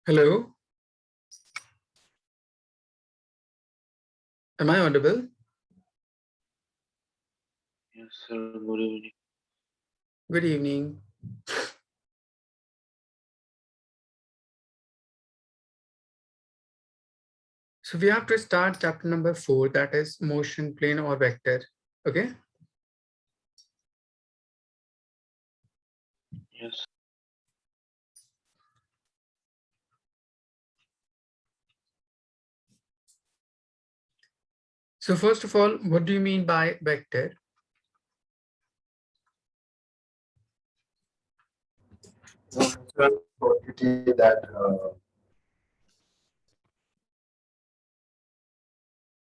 Hello, am I audible? Yes, sir. Good evening. Good evening. So we have to start chapter number 4, that is motion, plane or vector. Okay. Yes. So first of all, what do you mean by vector? Quantity that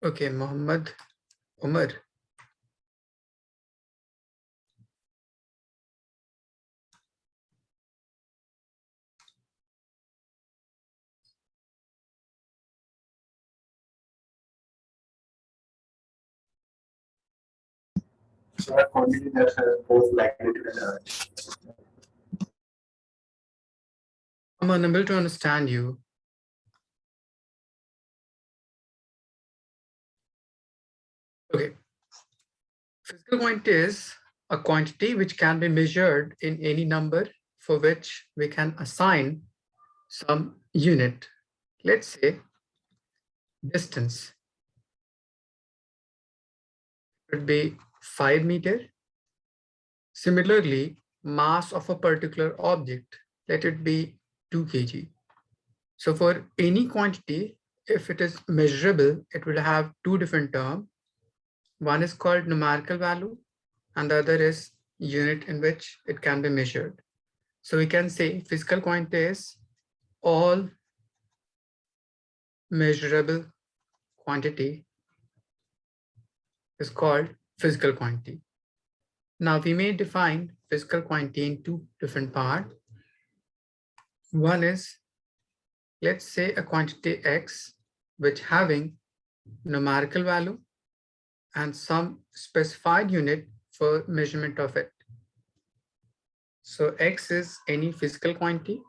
Okay, Muhammad Umar. quantity that has both magnitude and direction. I'm unable to understand you. Okay. Physical quantity is a quantity which can be measured in any number for which we can assign some unit. Let's say distance. It would be 5 meters. Similarly, mass of a particular object, let it be 2 kg. So for any quantity, if it is measurable, it will have two different terms. One is called numerical value and the other is unit in which it can be measured. So we can say physical quantity is all measurable quantity is called physical quantity. Now we may define physical quantity in two different parts. One is, let's say a quantity x which having numerical value and some specified unit for measurement of it. So x is any physical quantity,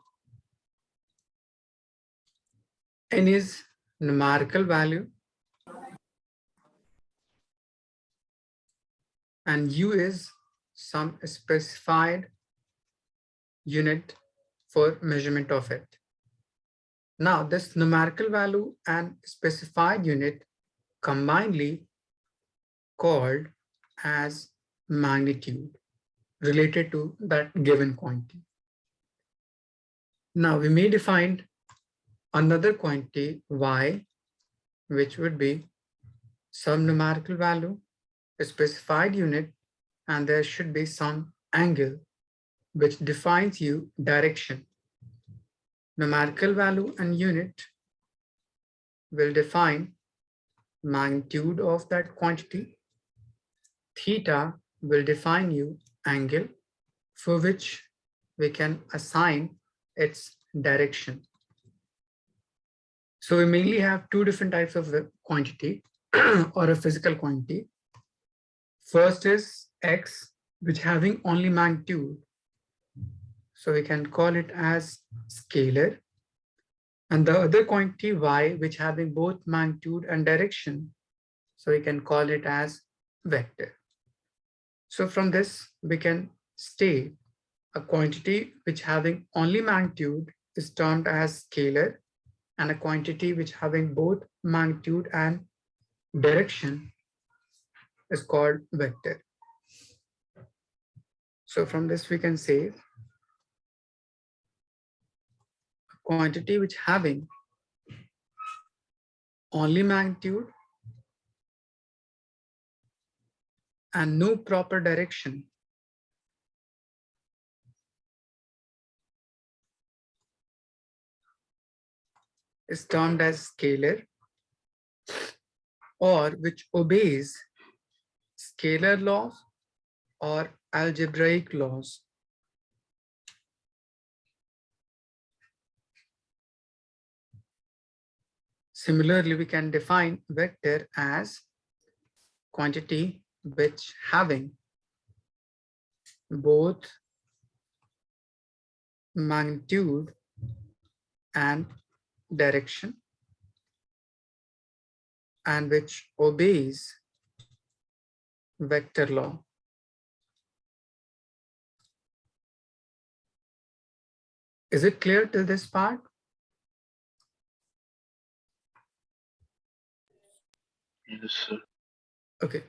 n is numerical value, and u is some specified unit for measurement of it. Now this numerical value and specified unit combinedly called as magnitude related to that given quantity. Now we may define another quantity y, which would be some numerical value, a specified unit, and there should be some angle which defines you direction. Numerical value and unit will define magnitude of that quantity. Theta will define you angle for which we can assign its direction. So we mainly have two different types of quantity or a physical quantity. First is x, which having only magnitude. So we can call it as scalar. And the other quantity y, which having both magnitude and direction. So we can call it as vector. So from this, we can state a quantity which having only magnitude is termed as scalar, and a quantity which having both magnitude and direction is called vector. So from this, we can say a quantity which having only magnitude and no proper direction is termed as scalar, or which obeys scalar laws or algebraic laws. Similarly, we can define vector as quantity which having both magnitude and direction and which obeys vector law. Is it clear till this part? Yes, sir. Okay.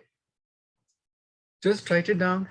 Just write it down.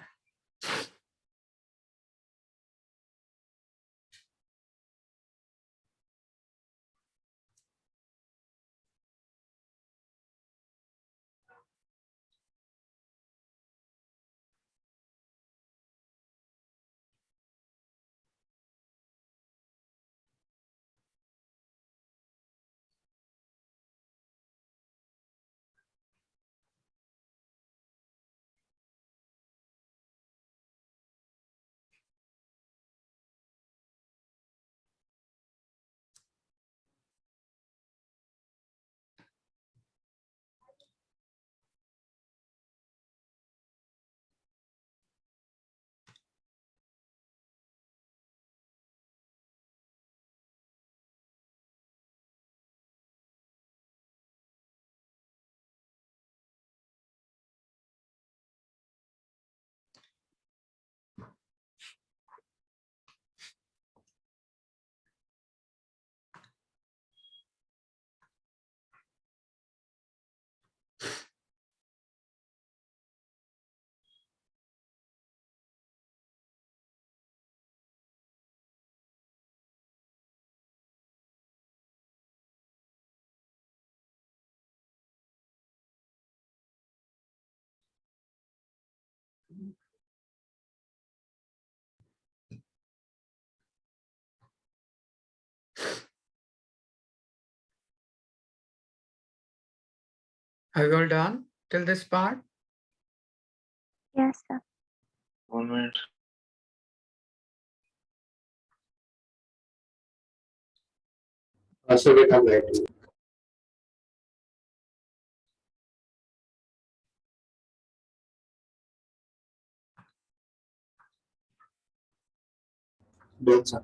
Have you all done till this part? Yes, sir. 1 minute. Also, we come back to done, sir.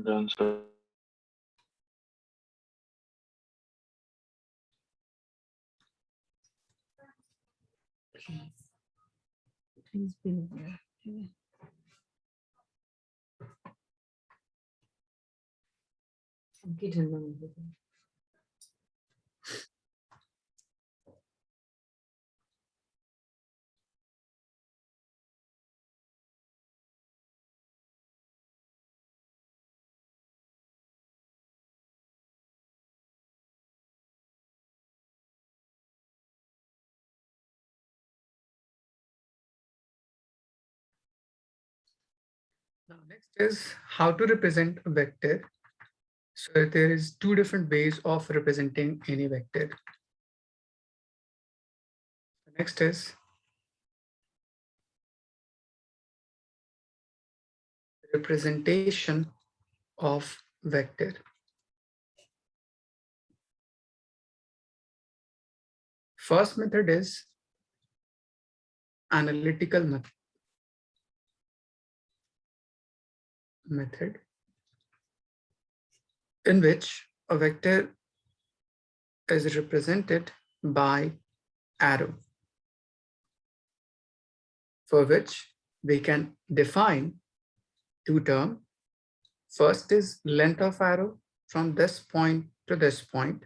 Done, sir. Please be there. Get him on with it. Now, next is how to represent a vector. So there is two different ways of representing any vector. Next is representation of vector. First method is analytical method, in which a vector is represented by arrow, for which we can define two terms. First is length of arrow from this point to this point.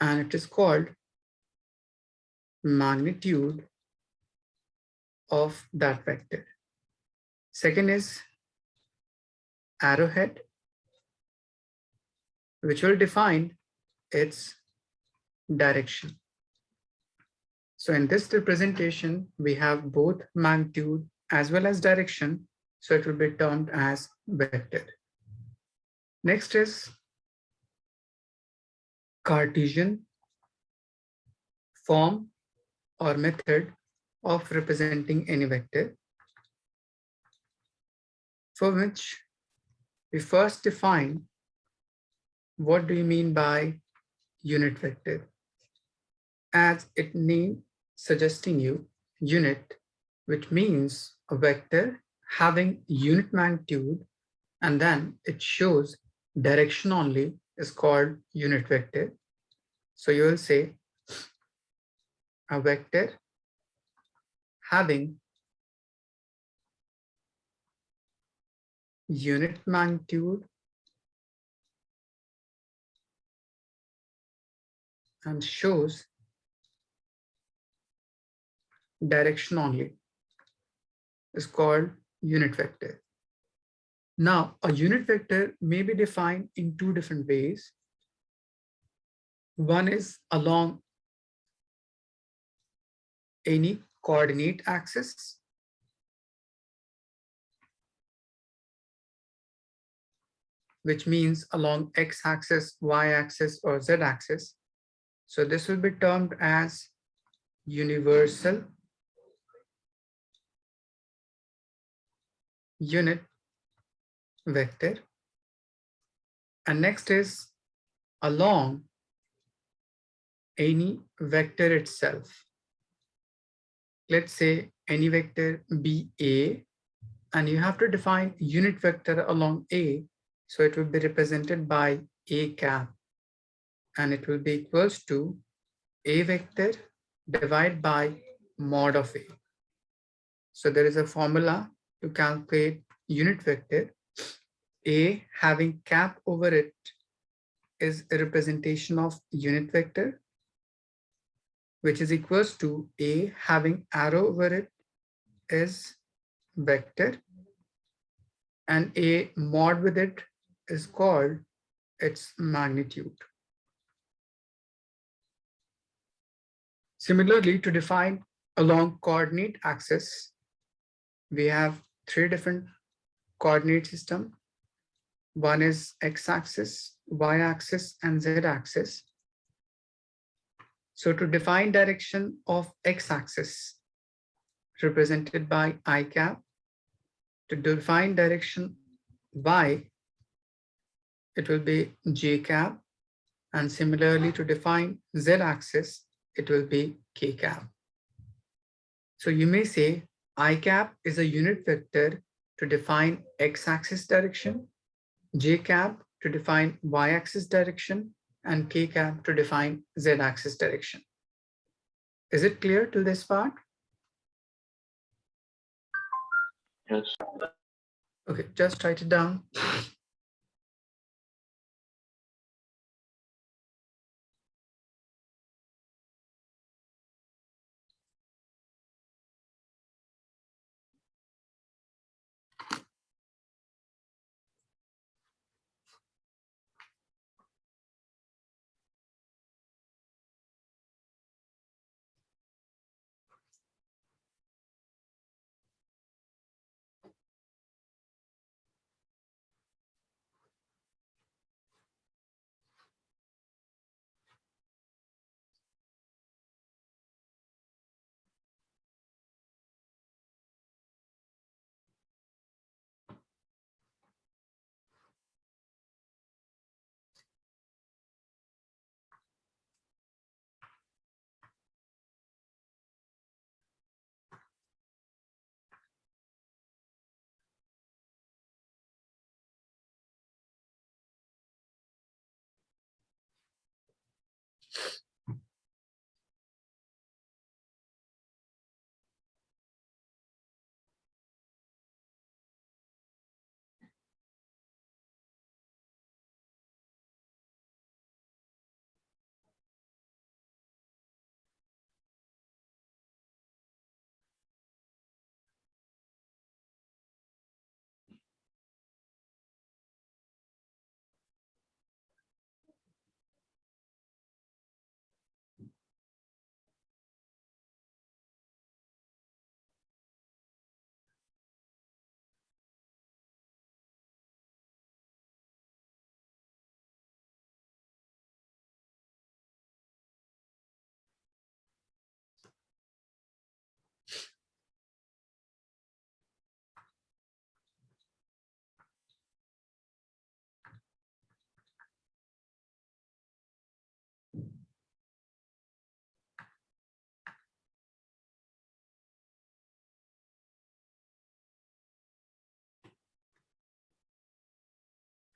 And it is called magnitude of that vector. Second is arrowhead, which will define its direction. So in this representation, we have both magnitude as well as direction. So it will be termed as vector. Next is Cartesian form or method of representing any vector, for which we first define what do you mean by unit vector, as its name suggesting you unit, which means a vector having unit magnitude and then it shows direction only, is called unit vector. So you will say a vector having unit magnitude and shows direction only is called unit vector. Now, a unit vector may be defined in two different ways. One is along any coordinate axis, which means along x-axis, y-axis, or z-axis. So this will be termed as universal unit vector. And next is along any vector itself. Let's say any vector be A, and you have to define unit vector along A. So it will be represented by A cap, and it will be equals to A vector divided by mod of A. So there is a formula to calculate unit vector. A having cap over it is a representation of unit vector, which is equals to A having arrow over it is vector, and A mod with it is called its magnitude. Similarly, to define along coordinate axis, we have three different coordinate system. One is x-axis, y-axis, and z-axis. So to define direction of x-axis, represented by I cap, to define direction y, it will be j cap, and similarly to define z-axis, it will be k cap. So you may say I cap is a unit vector to define x-axis direction, j cap to define y-axis direction, and k cap to define z-axis direction. Is it clear to this part? Yes. Okay, just write it down.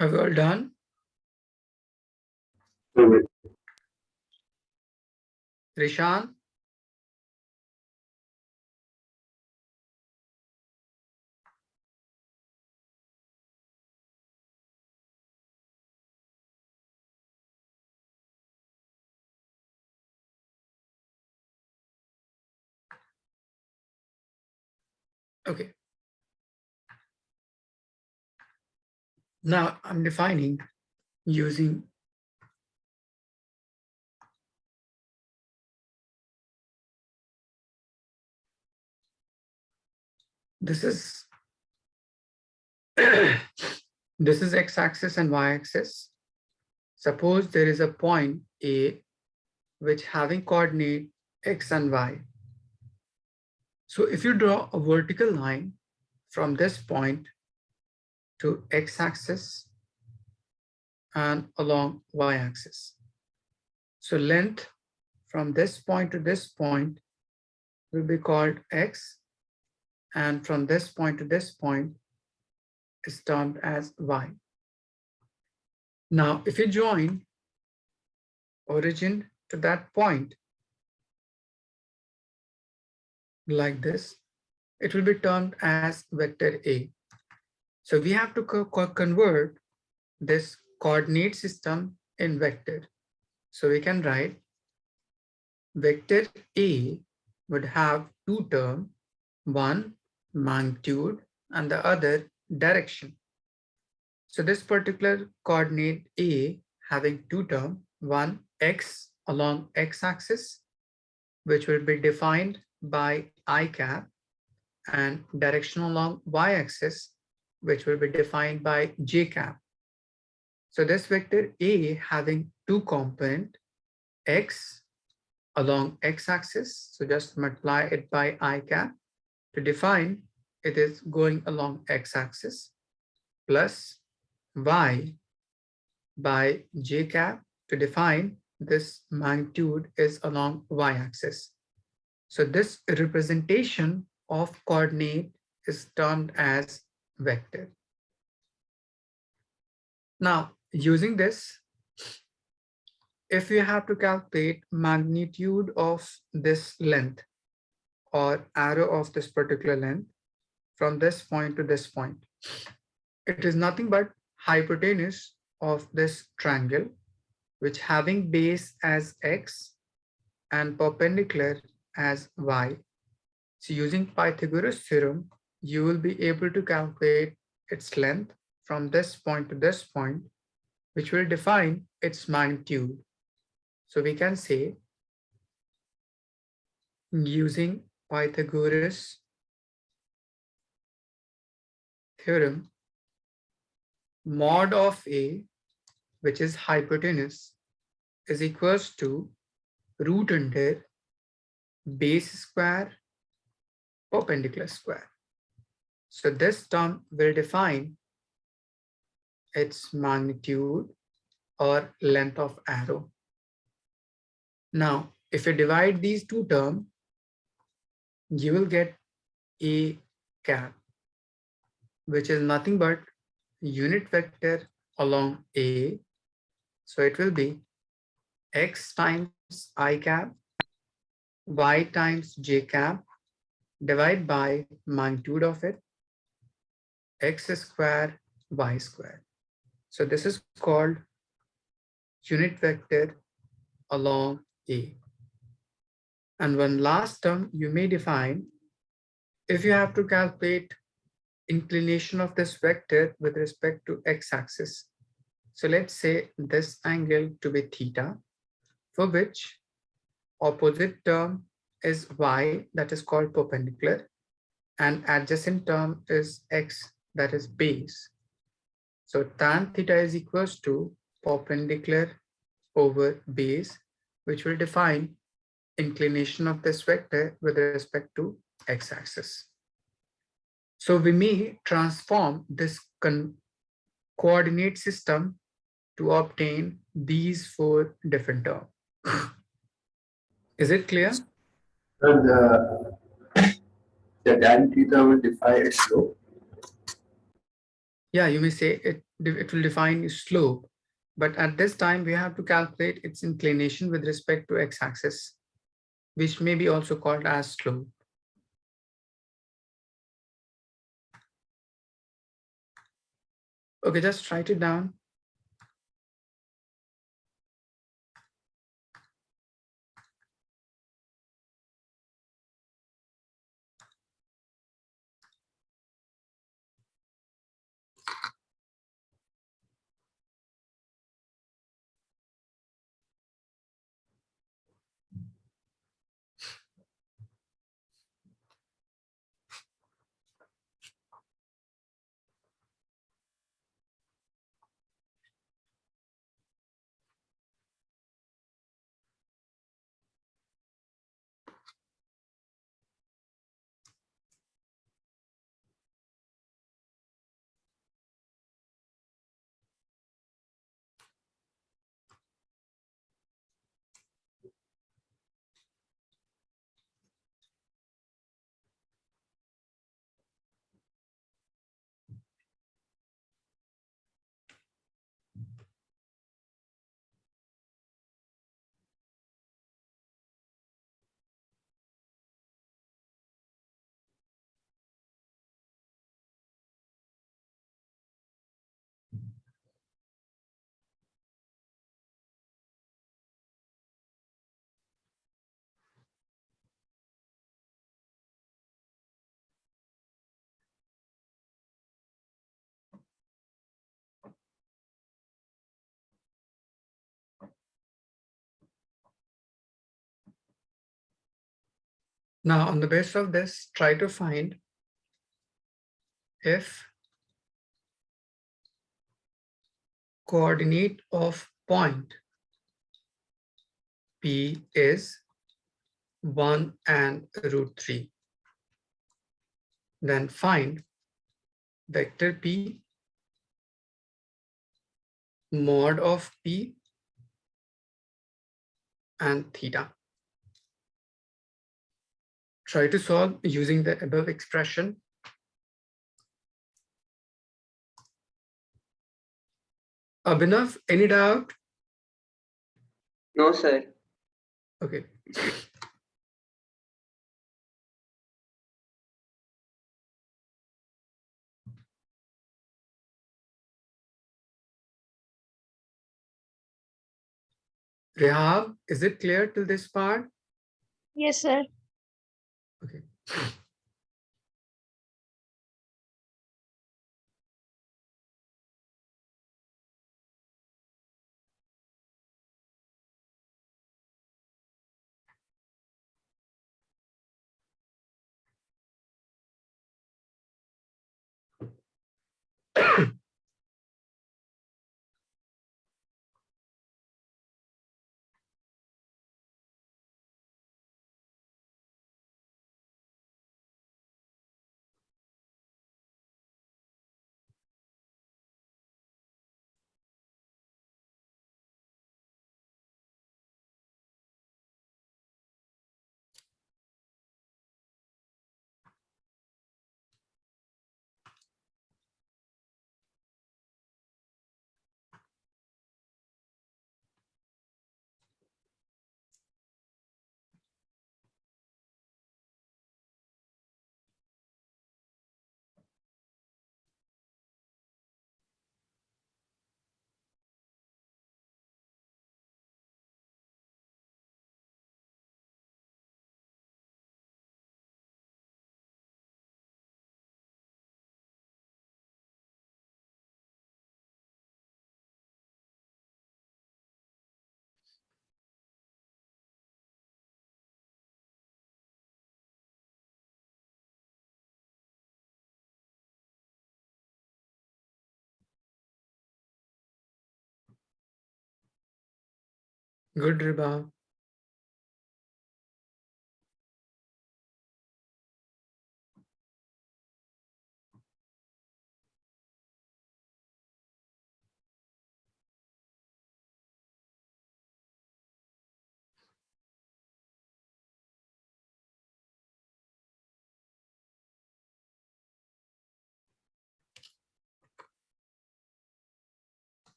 Have you all done? Rishan? Okay. Now I'm defining using this is this is x-axis and y-axis. Suppose there is a point A which having coordinate x and y. So if you draw a vertical line from this point to x-axis and along y-axis. So length from this point to this point will be called x, and from this point to this point is termed as y. Now, if you join origin to that point like this, it will be termed as vector A. So we have to convert this coordinate system in vector. So we can write vector A would have two terms, one magnitude and the other direction. So this particular coordinate A having two terms, one x along x-axis, which will be defined by I cap, and direction along y-axis, which will be defined by j cap. So this vector A having two component, x along x-axis, so just multiply it by I cap to define it is going along x-axis, plus y by j cap to define this magnitude is along y-axis. So this representation of coordinate is termed as vector. Now, using this, if you have to calculate magnitude of this length or arrow of this particular length from this point to this point, it is nothing but hypotenuse of this triangle, which having base as x and perpendicular as y. So using Pythagoras theorem, you will be able to calculate its length from this point to this point, which will define its magnitude. So we can say, using Pythagoras theorem, mod of A, which is hypotenuse, is equals to root under base square perpendicular square. So this term will define its magnitude or length of arrow. Now, if you divide these two terms, you will get A cap, which is nothing but unit vector along A. So it will be x times I cap, y times j cap, divide by magnitude of it, x square, y square. So this is called unit vector along A. And one last term you may define, if you have to calculate inclination of this vector with respect to x-axis. So let's say this angle to be theta, for which opposite term is y, that is called perpendicular, and adjacent term is x, that is base. So tan theta is equals to perpendicular over base, which will define inclination of this vector with respect to x-axis. So we may transform this coordinate system to obtain these four different terms. Is it clear? The tan theta will defy its slope. Yeah, you may say it it will define slope, but at this time we have to calculate its inclination with respect to x-axis, which may be also called as slope. Okay, just write it down. Now, on the basis of this, try to find if coordinate of point P is 1 and √3. Then find vector P mod of P and theta. Try to solve using the above expression. Abhinav, any doubt? No, sir. Okay. Rehab, is it clear till this part? Yes, sir. Okay. Good, Riba.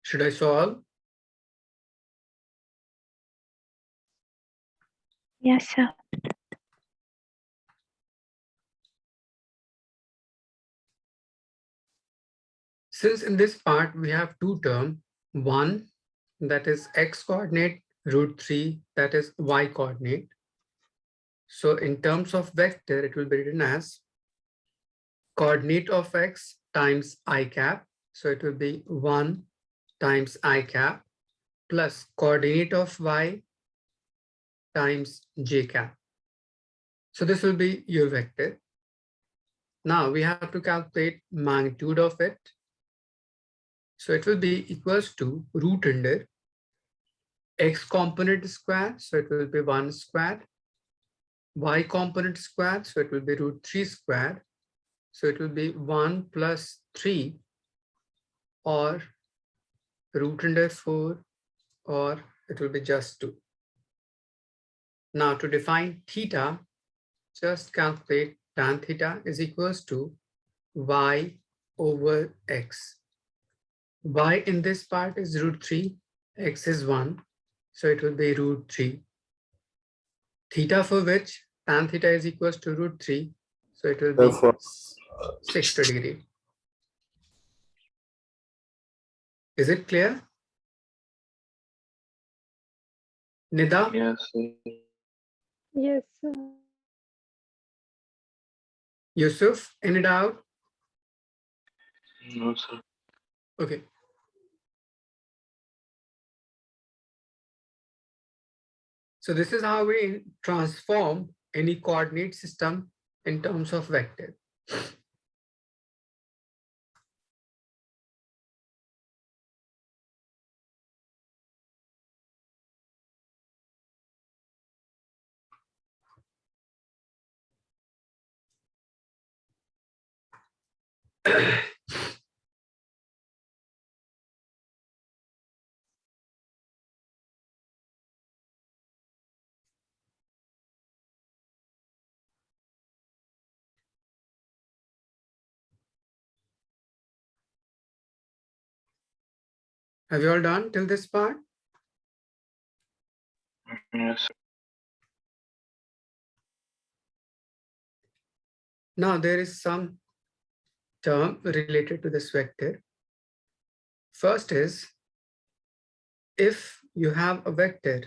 Should I solve? Yes, sir. Since in this part we have two terms, one that is x coordinate, root 3 that is y coordinate. So in terms of vector, it will be written as coordinate of x times I cap. So it will be 1 times I cap plus coordinate of y times j cap. So this will be your vector. Now we have to calculate magnitude of it. So it will be equals to root under x component square. So it will be 1 squared. Y component squared. So it will be root 3 squared. So it will be 1 plus 3 or root under 4 or it will be just 2. Now to define theta, just calculate tan theta is equals to y over x. Y in this part is root 3, x is 1, so it will be root 3. Theta for which tan theta is equals to root 3, so it will be 60 degree. Is it clear? Nida? Yes, sir. Yes, sir. Yusuf, any doubt? No, sir. Okay. So this is how we transform any coordinate system in terms of vector. Have you all done till this part? Yes, sir. Now there is some term related to this vector. First is, if you have a vector,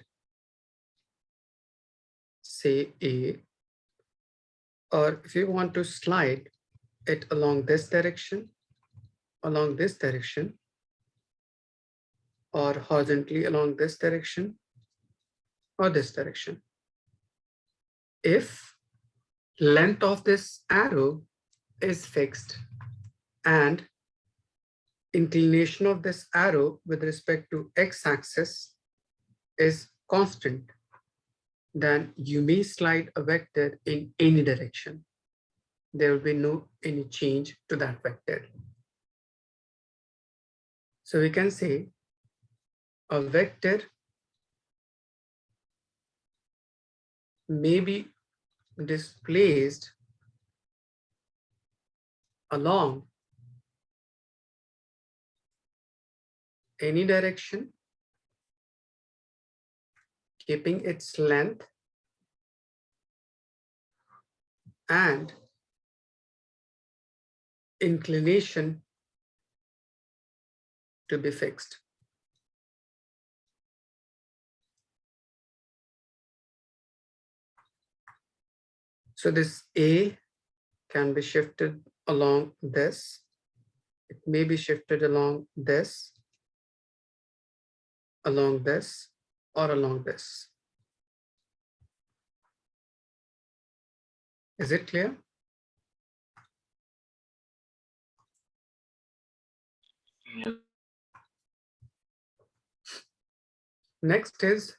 say A, or if you want to slide it along this direction, or horizontally along this direction, or this direction. If length of this arrow is fixed and inclination of this arrow with respect to x-axis is constant, then you may slide a vector in any direction. There will be no any change to that vector. So we can say a vector may be displaced along any direction, keeping its length and inclination to be fixed. So this A can be shifted along this. It may be shifted along this, or along this. Is it clear? Yes. Next is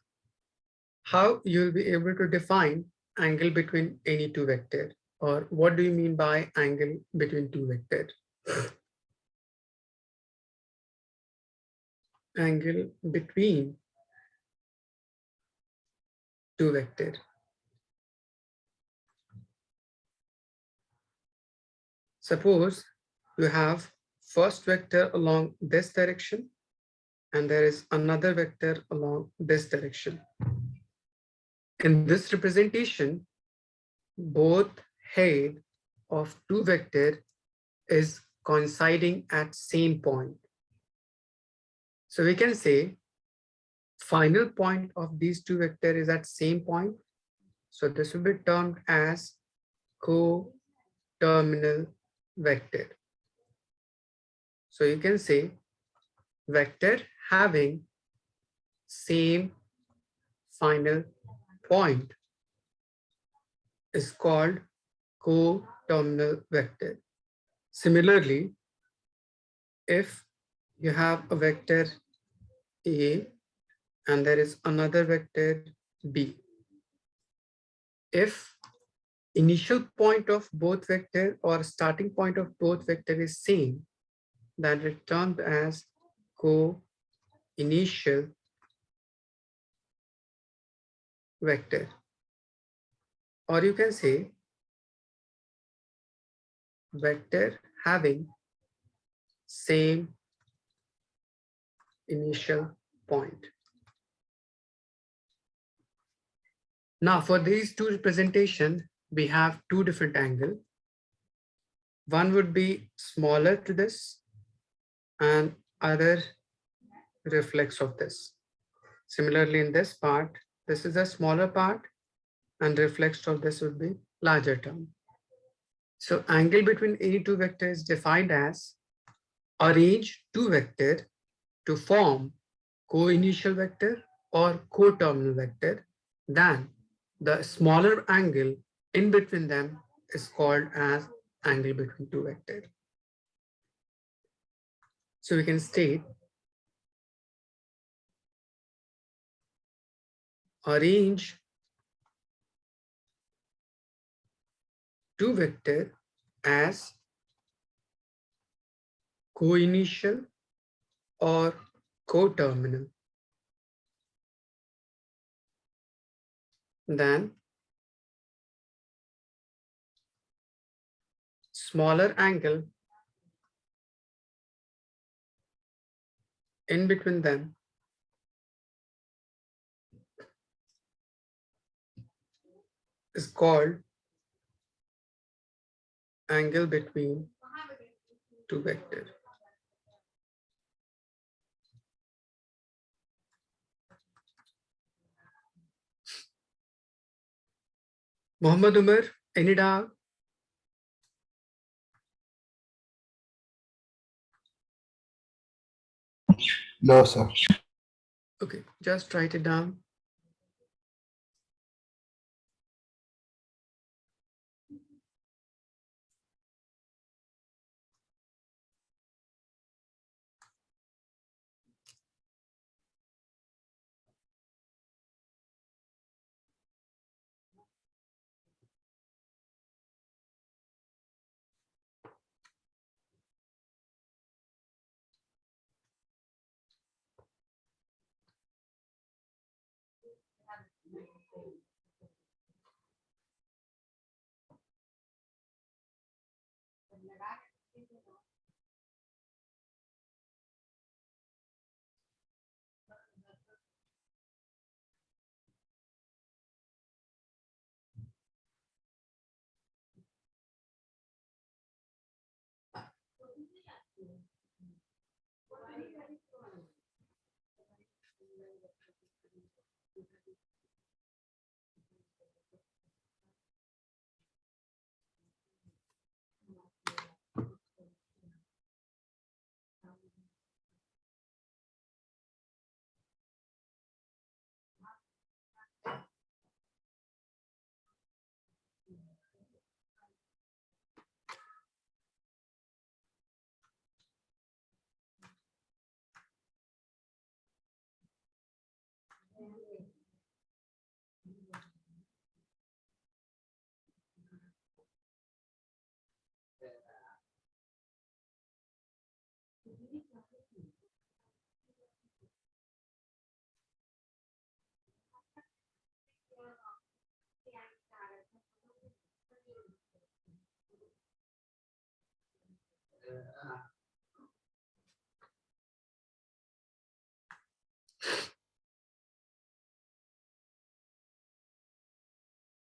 how you'll be able to define angle between any two vectors, or what do you mean by angle between two vectors? Angle between two vectors. Suppose you have first vector along this direction and there is another vector along this direction. In this representation, both head of two vector is coinciding at same point. So we can say final point of these two vector is at same point. So this will be termed as co-terminal vector. So you can say vector having same final point is called co-terminal vector. Similarly, if you have a vector A and there is another vector B, if initial point of both vector or starting point of both vector is same, then it's termed as co-initial vector. Or you can say vector having same initial point. Now for these two representation, we have two different angles. One would be smaller to this and other reflex of this. Similarly, in this part, this is a smaller part and reflex of this would be larger term. So angle between any two vectors is defined as arrange two vector to form co-initial vector or co-terminal vector, then the smaller angle in between them is called as angle between two vectors. So we can state arrange two vector as co-initial or co-terminal. Then smaller angle in between them is called angle between two vectors. Muhammad Umar, any doubt? No, sir. Okay, just write it down.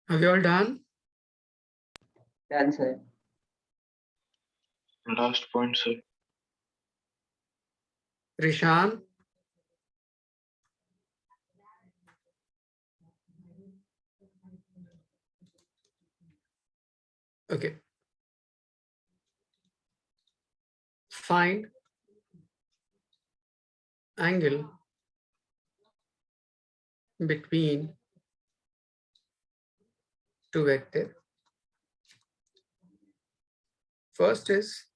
Have you all done? Done, sir. Last point, sir. Rishan? Okay. Find angle between two vectors. First is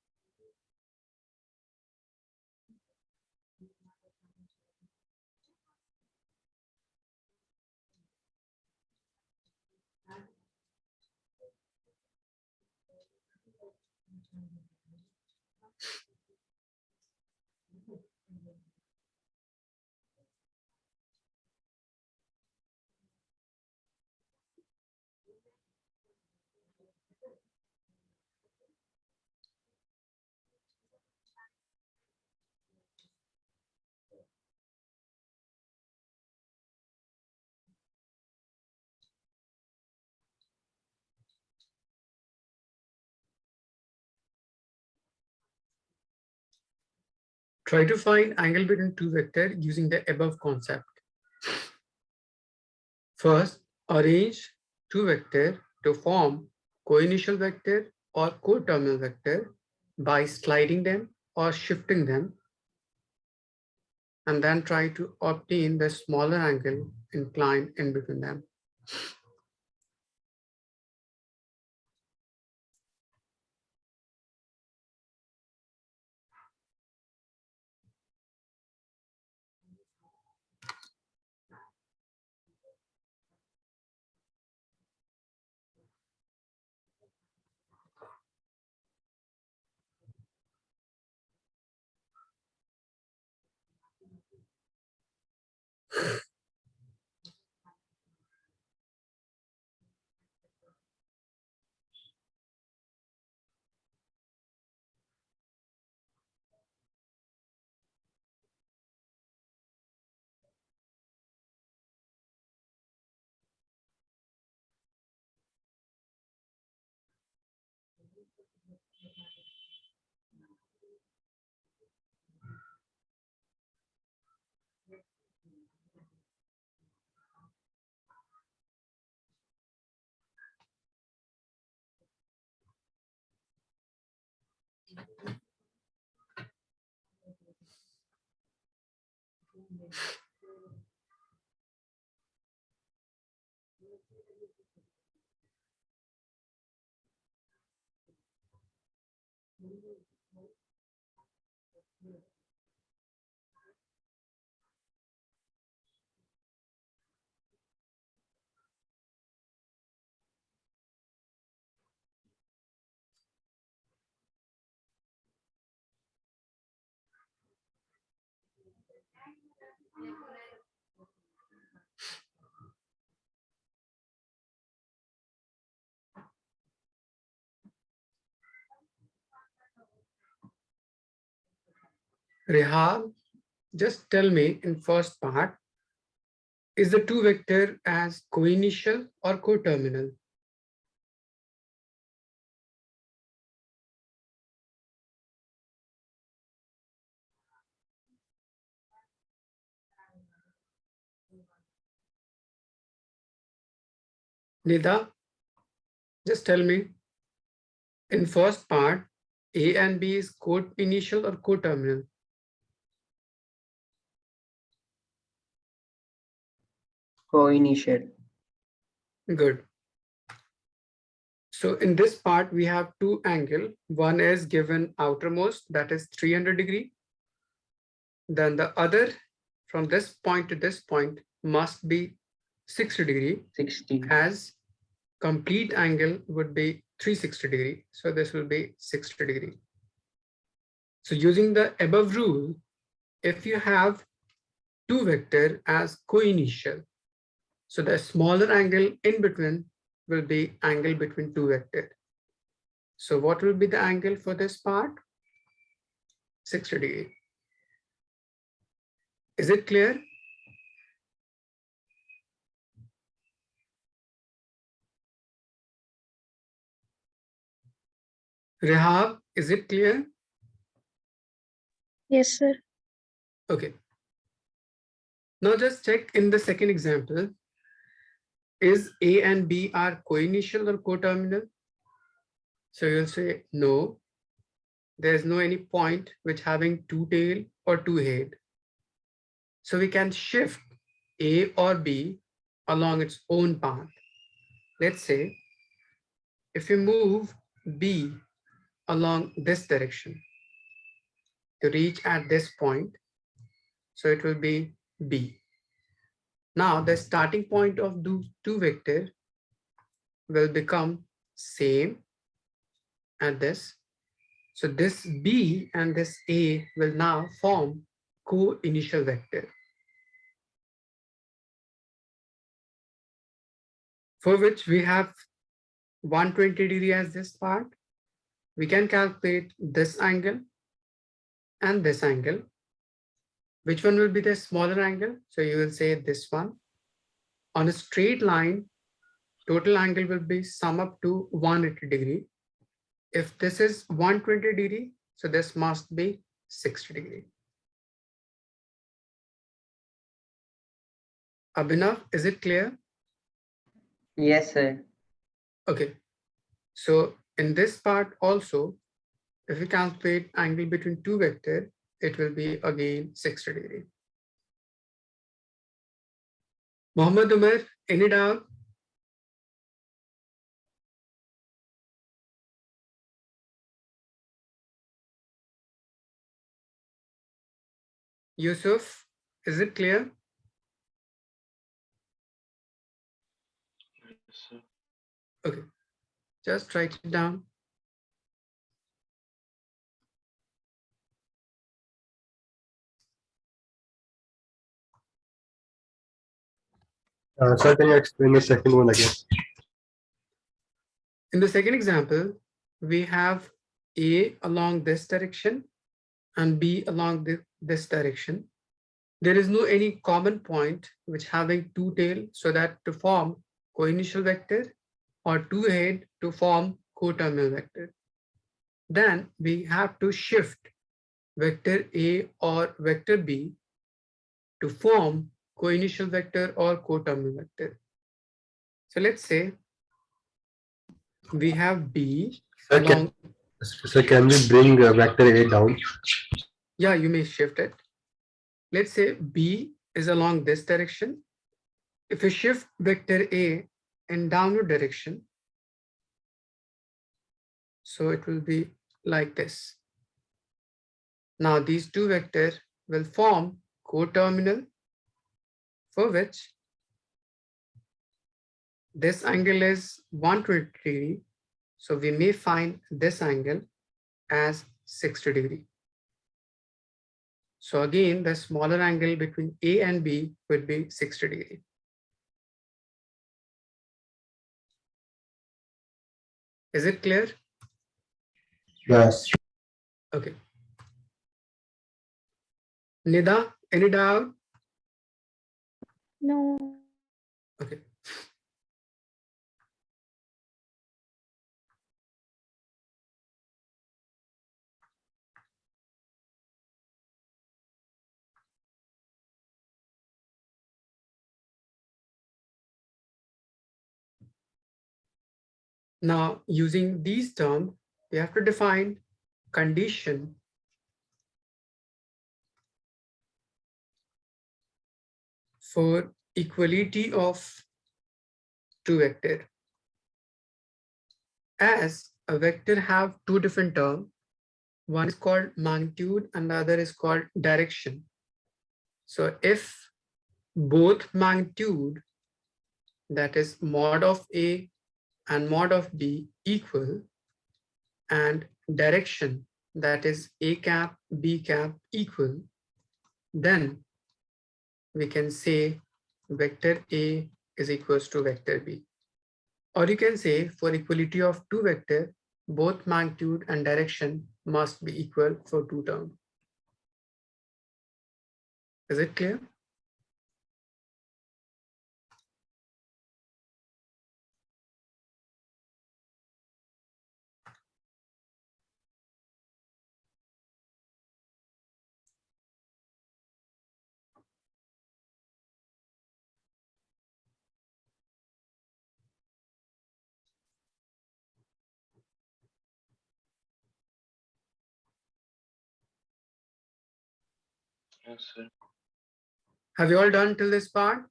try to find angle between two vectors using the above concept. First, arrange two vectors to form co-initial vector or co-terminal vector by sliding them or shifting them, and then try to obtain the smaller angle inclined in between them. Rehab, just tell me in first part, is the two vector as co-initial or co-terminal? Nida, just tell me in first part, A and B is co-initial or co-terminal? Co-initial. Good. So in this part, we have two angles. One is given outermost, that is 300 degree. Then the other from this point to this point must be 60 degree, 60. as complete angle would be 360 degree. So this will be 60 degree. So using the above rule, if you have two vector as co-initial, so the smaller angle in between will be angle between two vectors. So what will be the angle for this part? 60 degree. Is it clear? Rehab, is it clear? Yes, sir. Okay. Now just check in the second example. Is A and B are coinitial or coterminal? So you'll say no. There's no any point which having two tail or two head. So we can shift A or B along its own path. Let's say if we move B along this direction to reach at this point, so it will be B. Now the starting point of those two vectors will become same at this. So this B and this A will now form co-initial vector, for which we have 120 as this part. We can calculate this angle and this angle. Which one will be the smaller angle? So you will say this one. On a straight line, total angle will be sum up to 180. If this is 120, so this must be 60. Abhinav, is it clear? Yes, sir. Okay. So in this part also, if we calculate angle between two vectors, it will be again 60. Mohammed Umar, any doubt? Yusuf, is it clear? Yes, sir. Okay, just write it down. Sir, can you explain the second one again? In the second example, we have A along this direction and B along this direction. There is no any common point which having two tail, so that to form co-initial vector or two head to form coterminal vector. Then we have to shift vector A or vector B to form co-initial vector or coterminal vector. So let's say we have B along. Sir, can we bring vector A down? Yeah, you may shift it. Let's say B is along this direction. If we shift vector A in downward direction, so it will be like this. Now these two vectors will form coterminal, for which this angle is 120. So we may find this angle as 60. So again, the smaller angle between A and B would be 60. Is it clear? Yes. Okay. Nida, any doubt? No. Okay. Now, using these terms, we have to define condition for equality of two vectors. As a vector have two different terms, one is called magnitude and the other is called direction. So if both magnitude, that is mod of A and mod of B, equal, and direction, that is A cap, B cap, equal, then we can say vector A is equals to vector B. Or you can say for equality of two vectors, both magnitude and direction must be equal for two terms. Is it clear? Yes, sir. Have you all done till this part?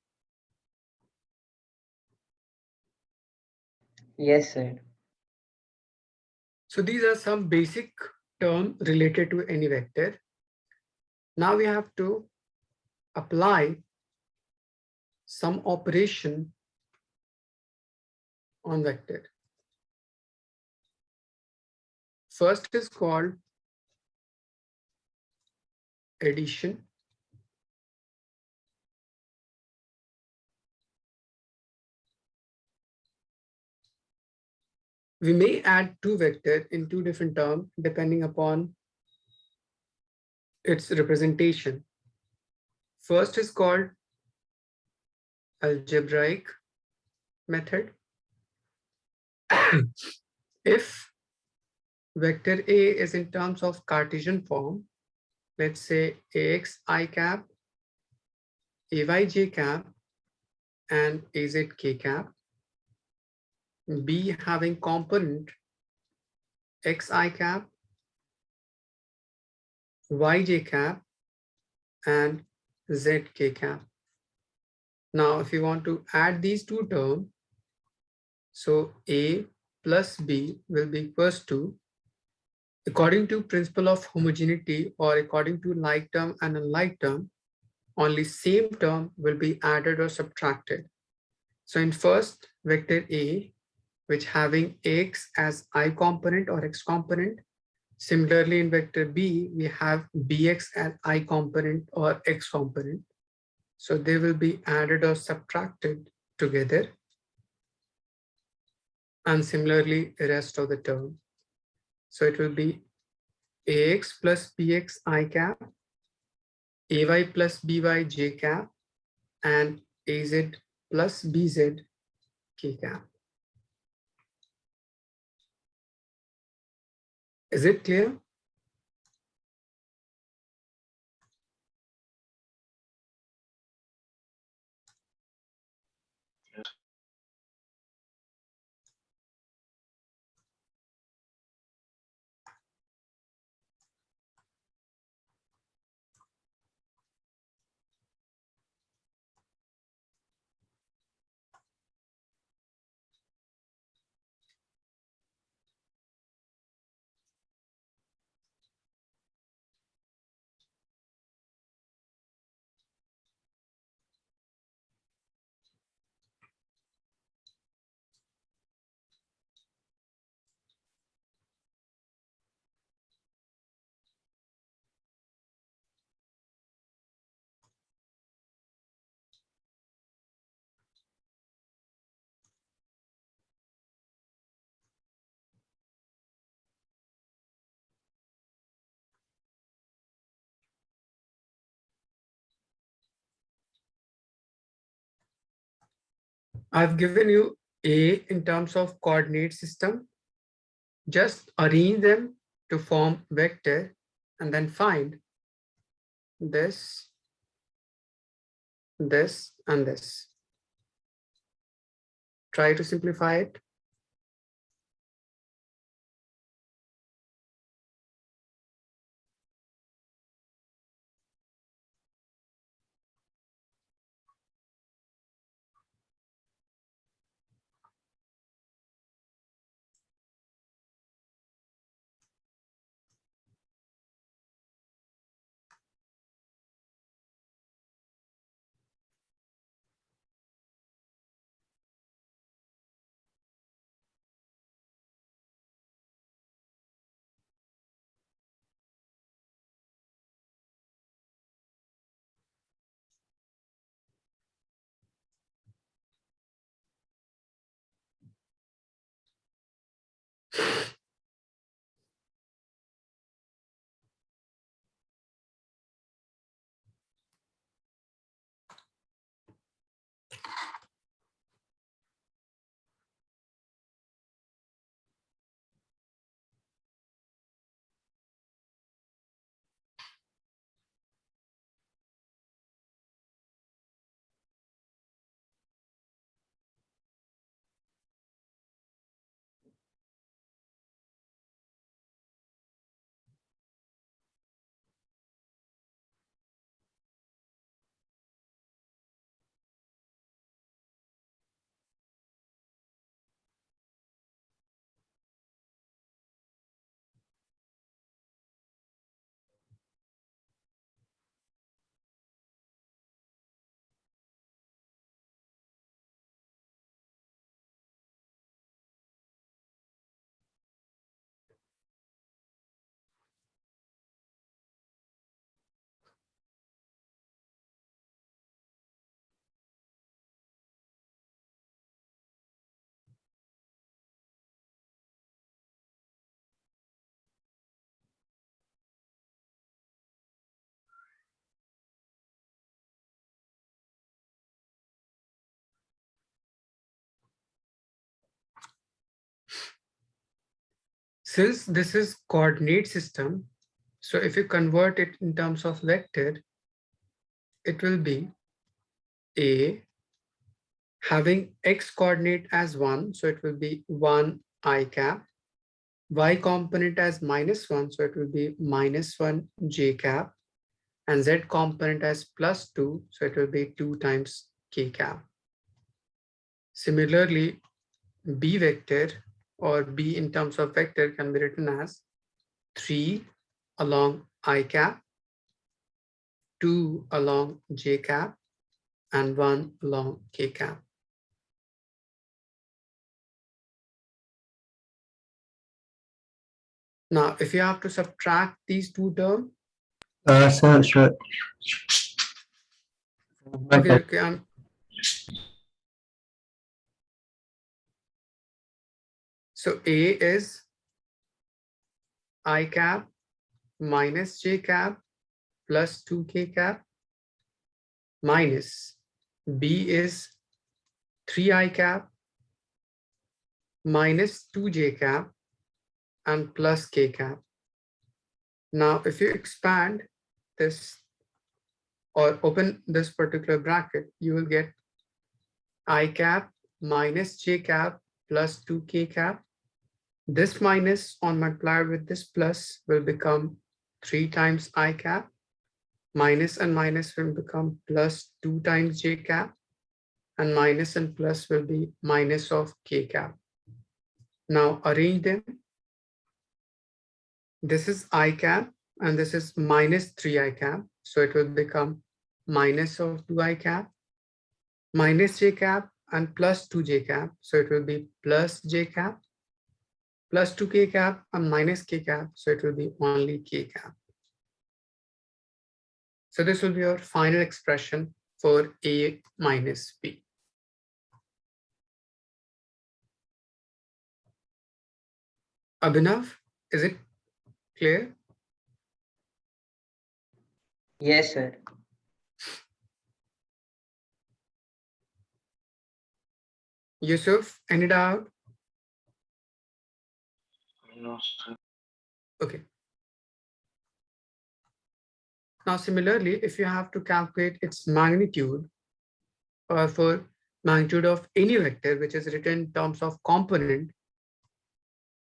Yes, sir. So these are some basic terms related to any vector. Now we have to apply some operation on vector. First is called addition. We may add two vectors in two different terms depending upon its representation. First is called algebraic method. If vector A is in terms of Cartesian form, let's say ax I cap, ay j cap, and az k cap, B having component xi cap, yj cap, and zk cap. Now, if you want to add these two terms, so A plus B will be equals to, according to principle of homogeneity or according to like term and unlike term, only same term will be added or subtracted. So in first vector A, which having x as I component or x component, similarly in vector B, we have bx as I component or x component. So they will be added or subtracted together. And similarly, the rest of the term. So it will be ax plus bx I cap, ay plus by j cap, and az plus bz k cap. Is it clear? Yes. I've given you A in terms of coordinate system. Just arrange them to form vector and then find this, this, and this. Try to simplify it. Since this is coordinate system, so if you convert it in terms of vector, it will be A having x coordinate as 1, so it will be 1 I cap, y component as -1, so it will be -1 j cap, and z component as +2, so it will be 2 times k cap. Similarly, b vector or b in terms of vector can be written as 3 along I cap, 2 along j cap, and 1 along k cap. Now, if you have to subtract these two terms, Sir, sure. okay, so A is I cap minus j cap plus 2k cap minus B is 3I cap minus 2j cap and plus k cap. Now, if you expand this or open this particular bracket, you will get I cap minus j cap plus 2k cap. This minus on multiplied with this plus will become 3 times I cap. Minus and minus will become plus 2 times j cap, and minus and plus will be minus of k cap. Now arrange them. This is I cap and this is minus 3I cap. So it will become minus of 2I cap, minus j cap, and plus 2j cap. So it will be plus j cap, plus 2k cap, and minus k cap. So it will be only k cap. So this will be your final expression for A minus B. Abhinav, is it clear? Yes, sir. Yusuf, any doubt? No, sir. Okay. Now, similarly, if you have to calculate its magnitude, or for magnitude of any vector which is written in terms of component,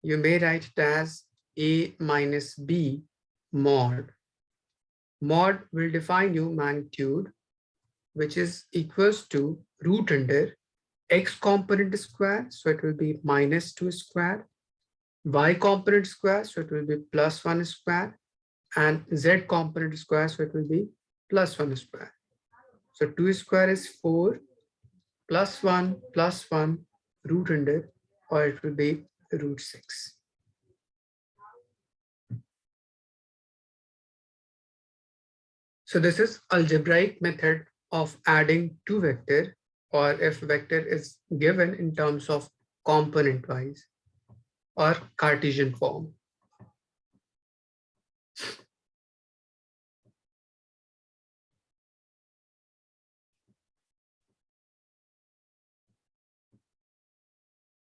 you may write it as A minus B mod. Mod will define you magnitude, which is equals to root under x component square, so it will be -2 square, y component square, so it will be +1 square, and z component square, so it will be +1 square. So 2 square is 4, +1 root under, or it will be root 6. So this is algebraic method of adding two vector, or if vector is given in terms of component wise, or Cartesian form.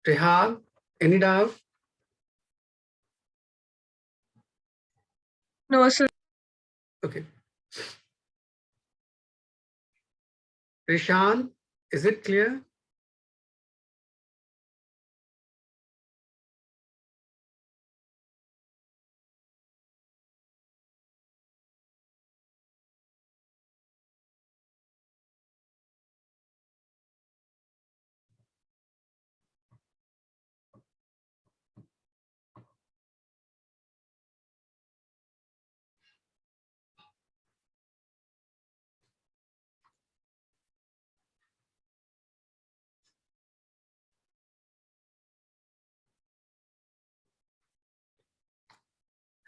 Rehan, any doubt? No, sir. Okay. Rishan, is it clear?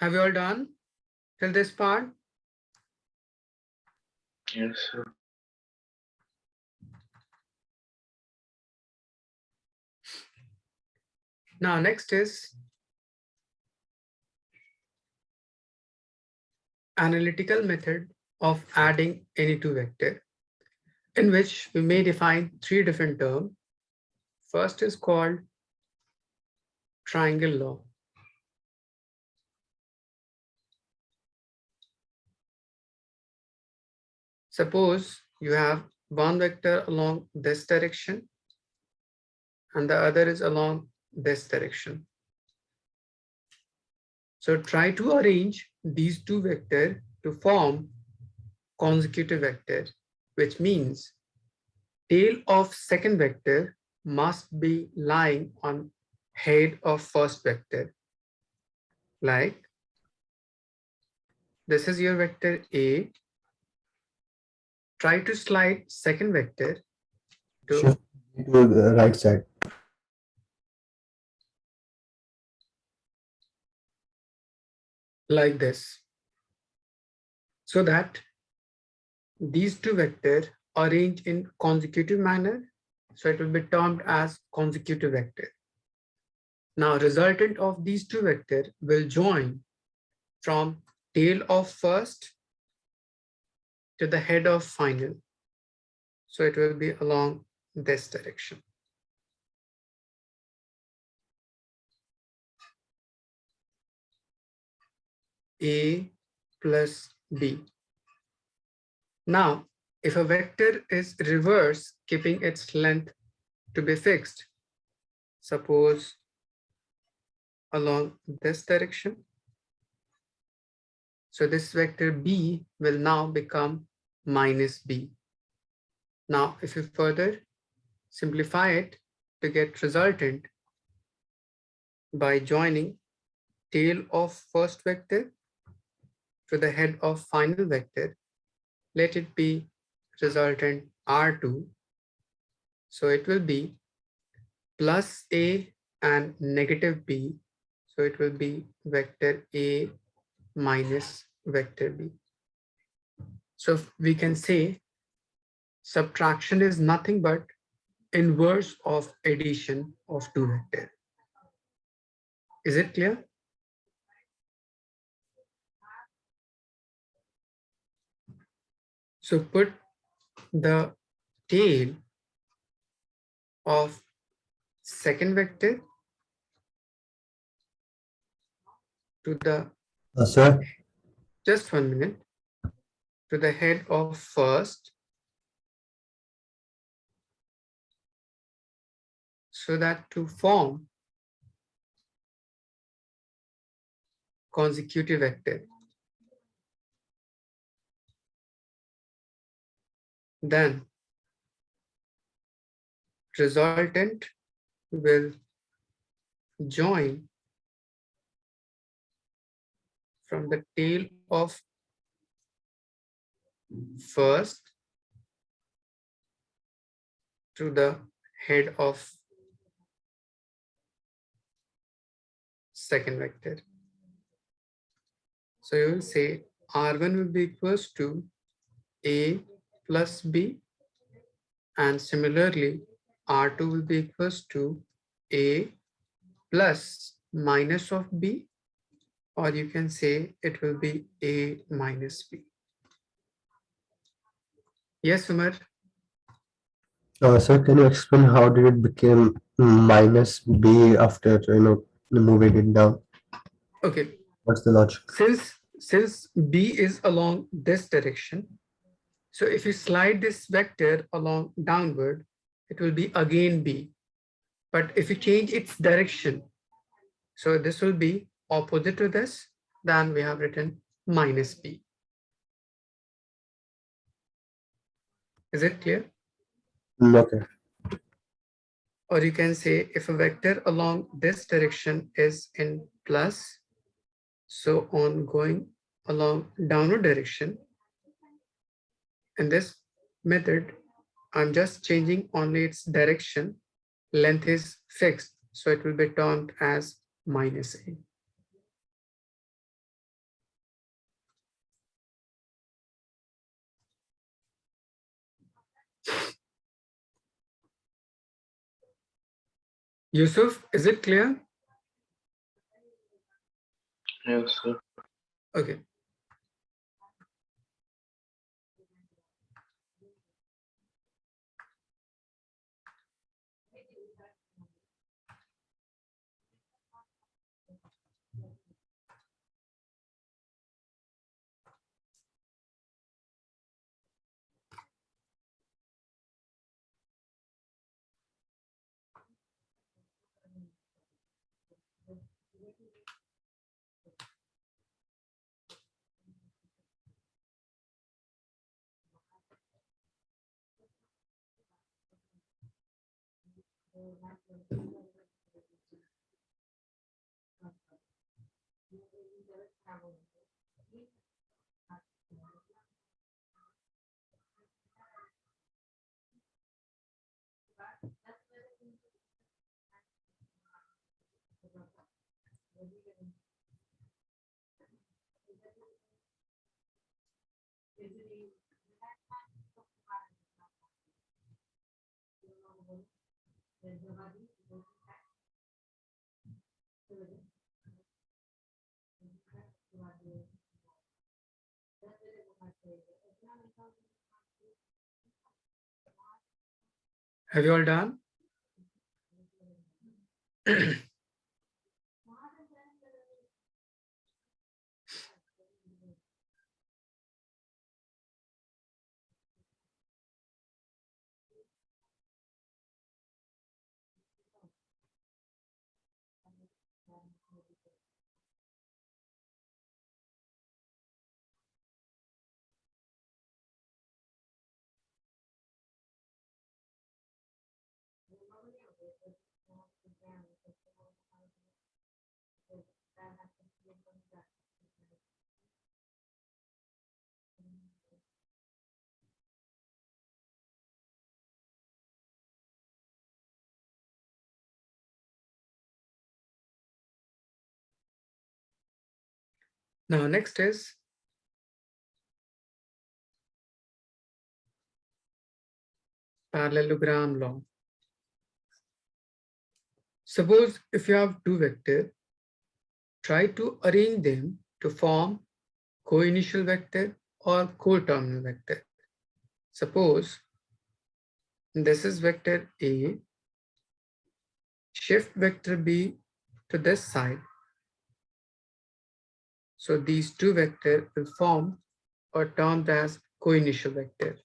Have you all done till this part? Yes, sir. Now next is analytical method of adding any two vector, in which we may define three different terms. First is called triangle law. Suppose you have one vector along this direction and the other is along this direction. So try to arrange these two vectors to form consecutive vector, which means tail of second vector must be lying on head of first vector. Like this is your vector A. Try to slide second vector to Shift to the right side. like this, so that these two vectors arrange in consecutive manner. So it will be termed as consecutive vector. Now resultant of these two vectors will join from tail of first to the head of final. So it will be along this direction. A plus B. Now, if a vector is reverse, keeping its length to be fixed, suppose along this direction. So this vector B will now become minus B. Now, if you further simplify it to get resultant by joining tail of first vector to the head of final vector, let it be resultant R2. So it will be plus A and negative B. So it will be vector A minus vector B. So we can say subtraction is nothing but inverse of addition of two vectors. Is it clear? So put the tail of second vector to the, Sir, just 1 minute, to the head of first, so that to form consecutive vector. Then resultant will join from the tail of first to the head of second vector. So you will say R1 will be equals to A plus B, and similarly R2 will be equals to A plus minus of B, or you can say it will be A minus B. Yes, Umar. sir, can you explain how did it become minus B after moving it down? Okay, What's the logic? since B is along this direction, so if you slide this vector along downward, it will be again B. But if you change its direction, so this will be opposite to this, then we have written minus B. Is it clear? Okay. Or you can say if a vector along this direction is in plus, so on going along downward direction, in this method, I'm just changing only its direction. Length is fixed, so it will be termed as minus A. Yusuf, is it clear? Yes, sir. Okay. Have you all done? Now, next is Parallelogram Law. Suppose if you have two vectors, try to arrange them to form co-initial vector or co-terminal vector. Suppose this is vector A, shift vector B to this side. So these two vectors will form or termed as co-initial vector.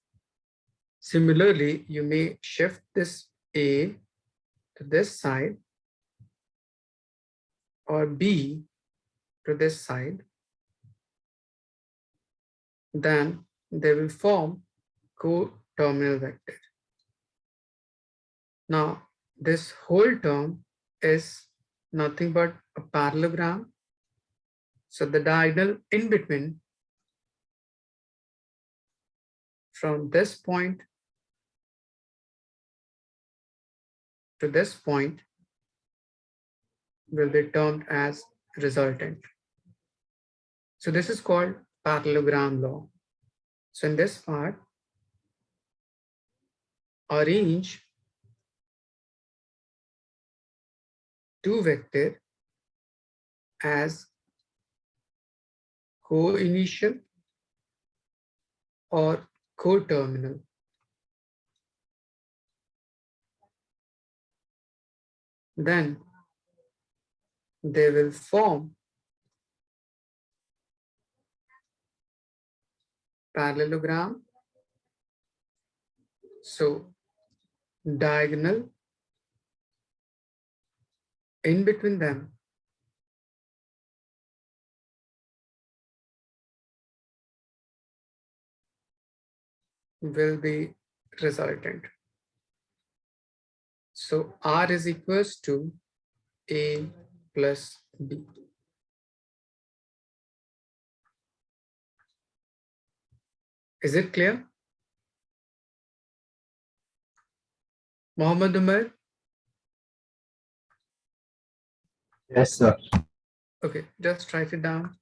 Similarly, you may shift this A to this side or B to this side. Then they will form co-terminal vector. Now, this whole term is nothing but a parallelogram. So the diagonal in between from this point to this point will be termed as resultant. So this is called parallelogram law. So in this part, arrange two vectors as co-initial or co-terminal. Then they will form parallelogram. So diagonal in between them will be resultant. So R is equals to A plus B. Is it clear? Mohammed Umar? Yes, sir. Okay, just write it down.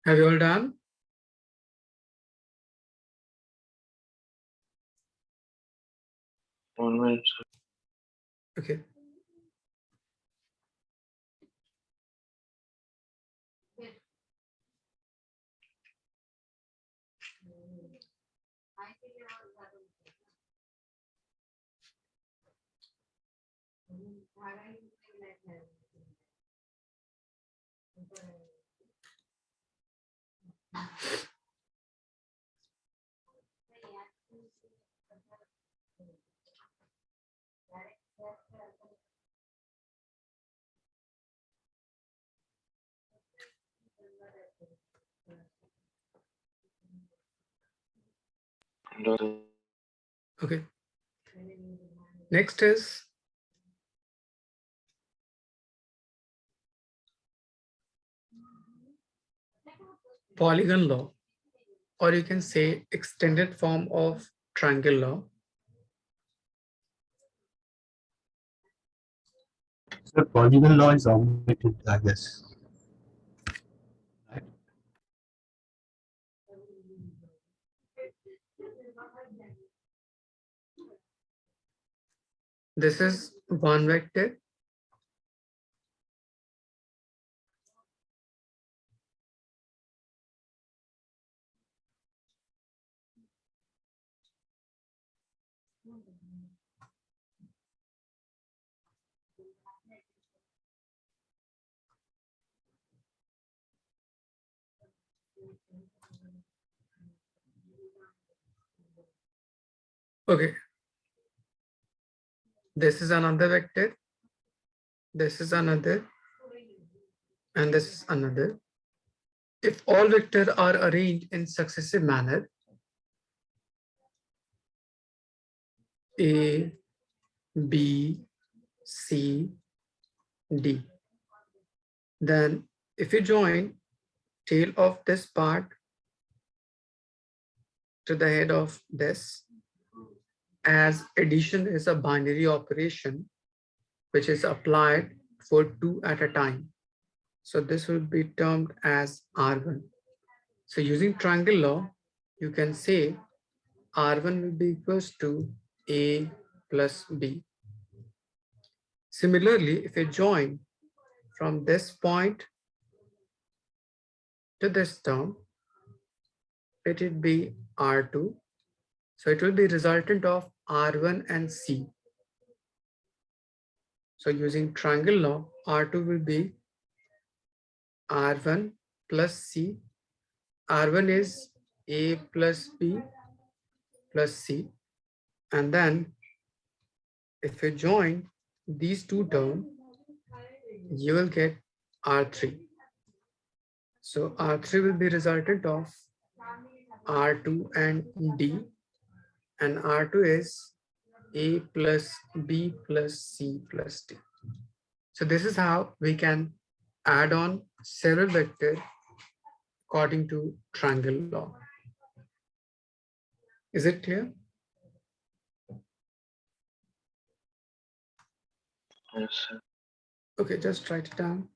Have you all done? One minute. Okay. Okay. Next is Polygon Law, or you can say extended form of Triangle Law. So Polygon law is omitted, I guess. Right? This is one vector. Okay. This is another vector. This is another. And this is another. If all vectors are arranged in successive manner, A, B, C, D, then if you join tail of this part to the head of this, as addition is a binary operation which is applied for two at a time. So this will be termed as R1. So using triangle law, you can say R1 will be equals to A plus B. Similarly, if you join from this point to this term, it will be R2. So it will be resultant of R1 and C. So using triangle law, R2 will be R1 plus C. R1 is A plus B plus C. And then if you join these two terms, you will get R3. So R3 will be resultant of R2 and D, and R2 is A plus B plus C plus D. So this is how we can add on several vectors according to triangle law. Is it clear? Yes, sir. Okay, just write it down.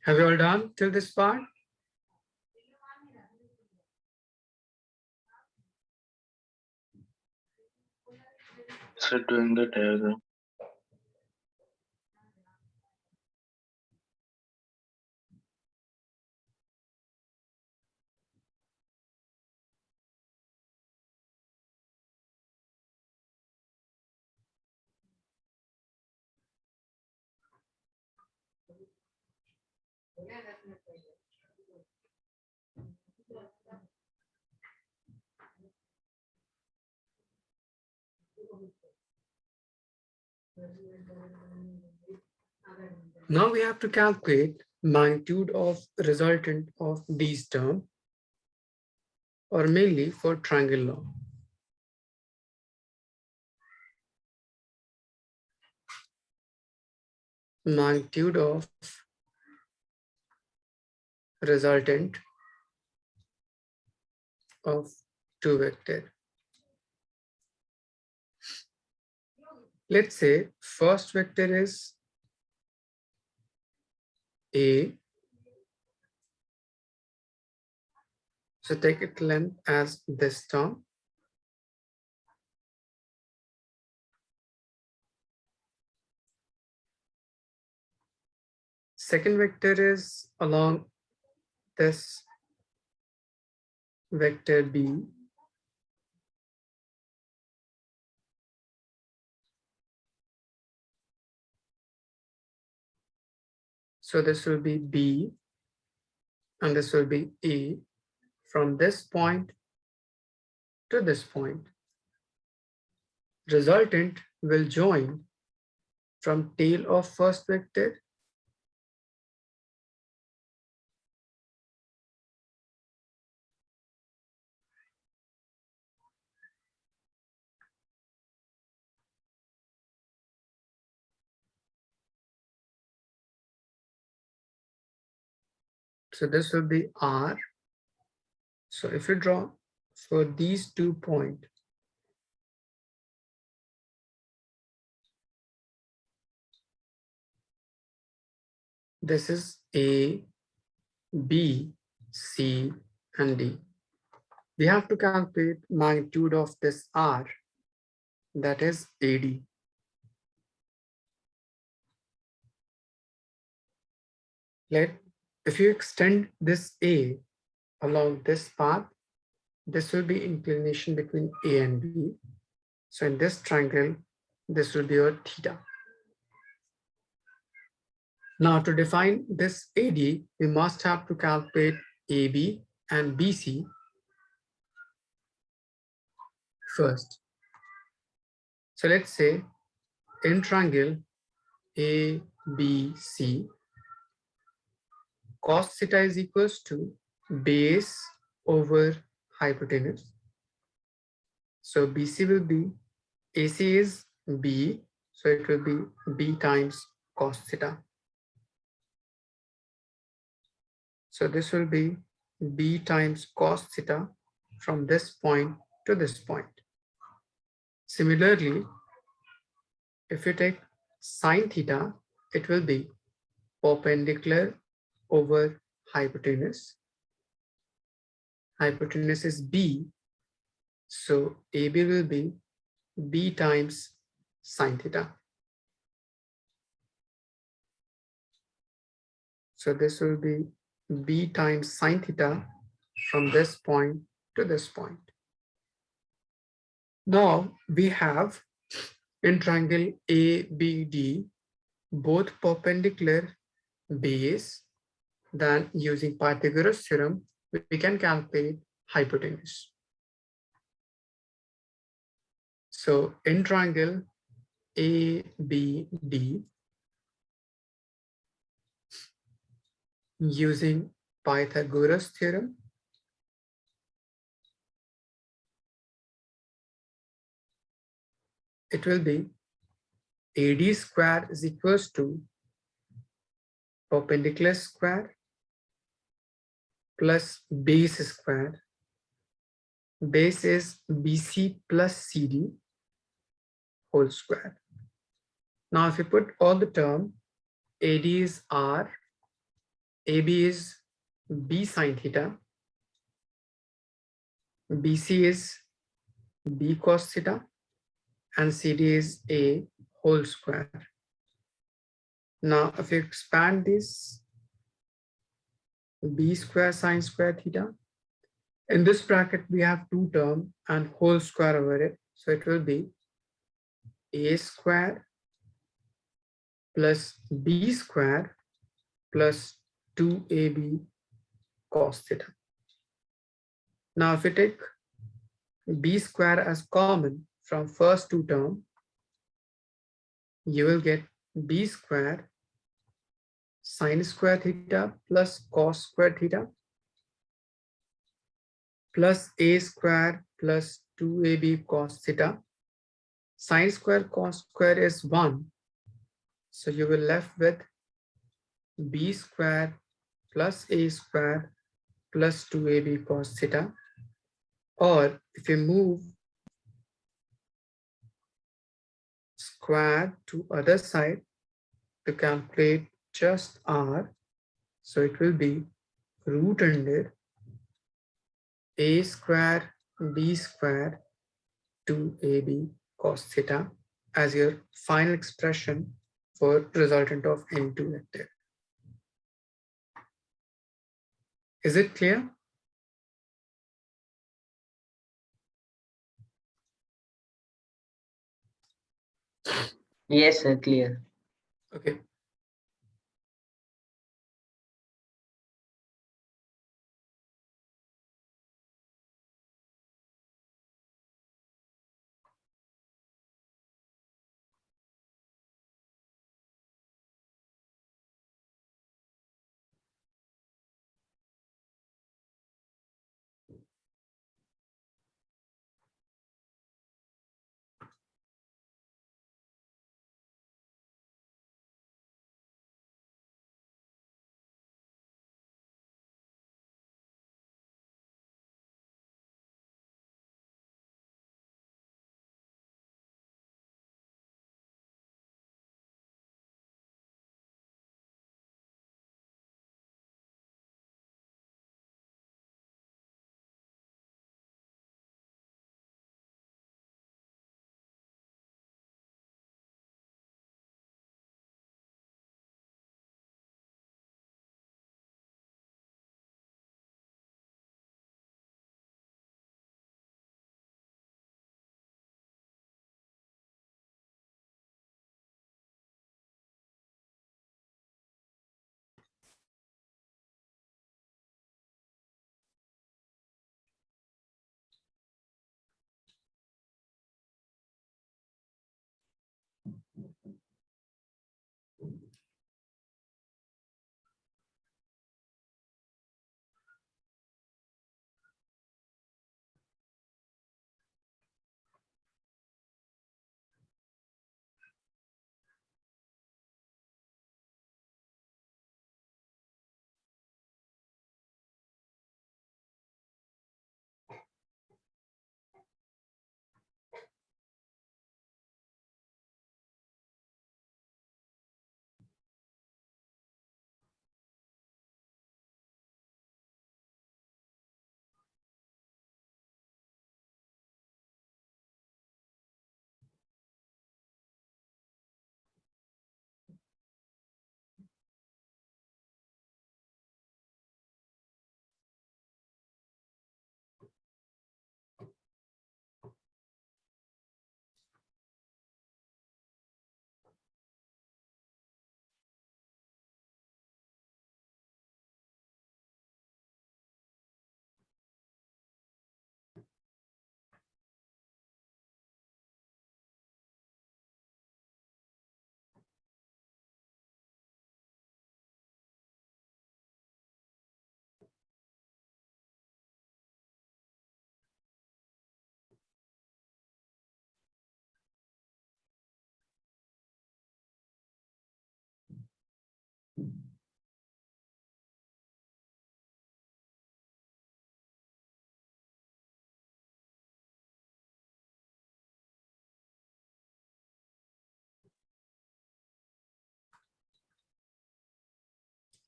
Have you all done till this part? So doing the diagram. Now we have to calculate magnitude of resultant of these terms, or mainly for triangle law. Magnitude of resultant of two vector. Let's say first vector is A. So take its length as this term. Second vector is along this vector B. So this will be B and this will be A from this point to this point. Resultant will join from tail of first vector so this will be R. So if you draw for these 2 points, this is A, B, C, and D. We have to calculate magnitude of this R, that is AD. If you extend this A along this path, this will be inclination between A and B. So in this triangle, this will be your theta. Now to define this AD, we must have to calculate AB and BC first. So let's say in triangle ABC, cos theta is equals to base over hypotenuse. So BC will be, AC is B, so it will be B times cos theta. So this will be B times cos theta from this point to this point. Similarly, if you take sin theta, it will be perpendicular over hypotenuse. Hypotenuse is B, so AB will be B times sin theta. So this will be B times sin theta from this point to this point. Now we have in triangle ABD both perpendicular base. Then using Pythagoras theorem, we can calculate hypotenuse. So in triangle ABD, using Pythagoras theorem, it will be AD square is equals to perpendicular square plus base square. Base is BC plus CD whole square. Now, if you put all the term, AD is R, AB is B sine theta, BC is B cos theta, and CD is A whole square. Now, if you expand this, B square sine square theta, in this bracket, we have two terms and whole square over it. So it will be A square plus B square plus 2AB cos theta. Now, if we take B square as common from first two terms, you will get B square sine square theta plus cos square theta plus A square plus 2AB cos theta. Sine square cos square is 1. So you will left with B square plus A square plus 2AB cos theta. Or if you move square to other side to calculate just R, so it will be root under A square B square 2AB cos theta as your final expression for resultant of N2 vector. Is it clear? Yes, sir. Clear. Okay.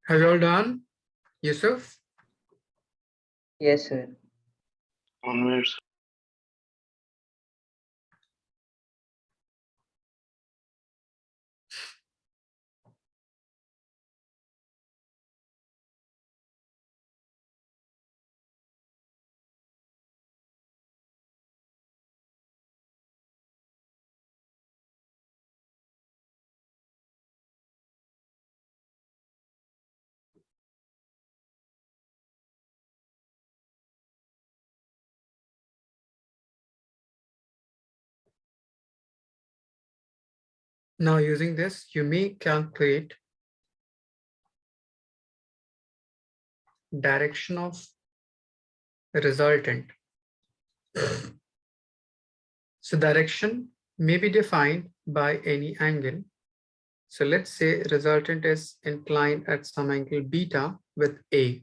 Have you all done? Yusuf? Yes, sir. Onwards. Now using this, you may calculate direction of resultant. So direction may be defined by any angle. So let's say resultant is inclined at some angle beta with A.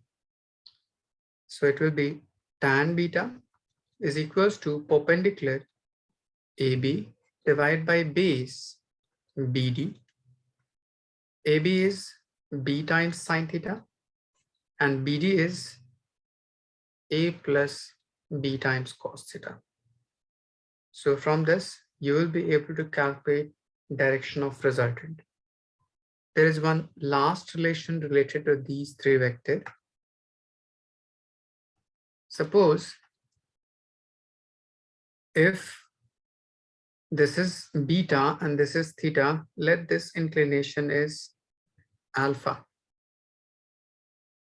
So it will be tan beta is equals to perpendicular AB divided by base BD. AB is B times sine theta and BD is A plus B times cos theta. So from this, you will be able to calculate direction of resultant. There is one last relation related to these three vectors. Suppose if this is beta and this is theta, let this inclination is alpha.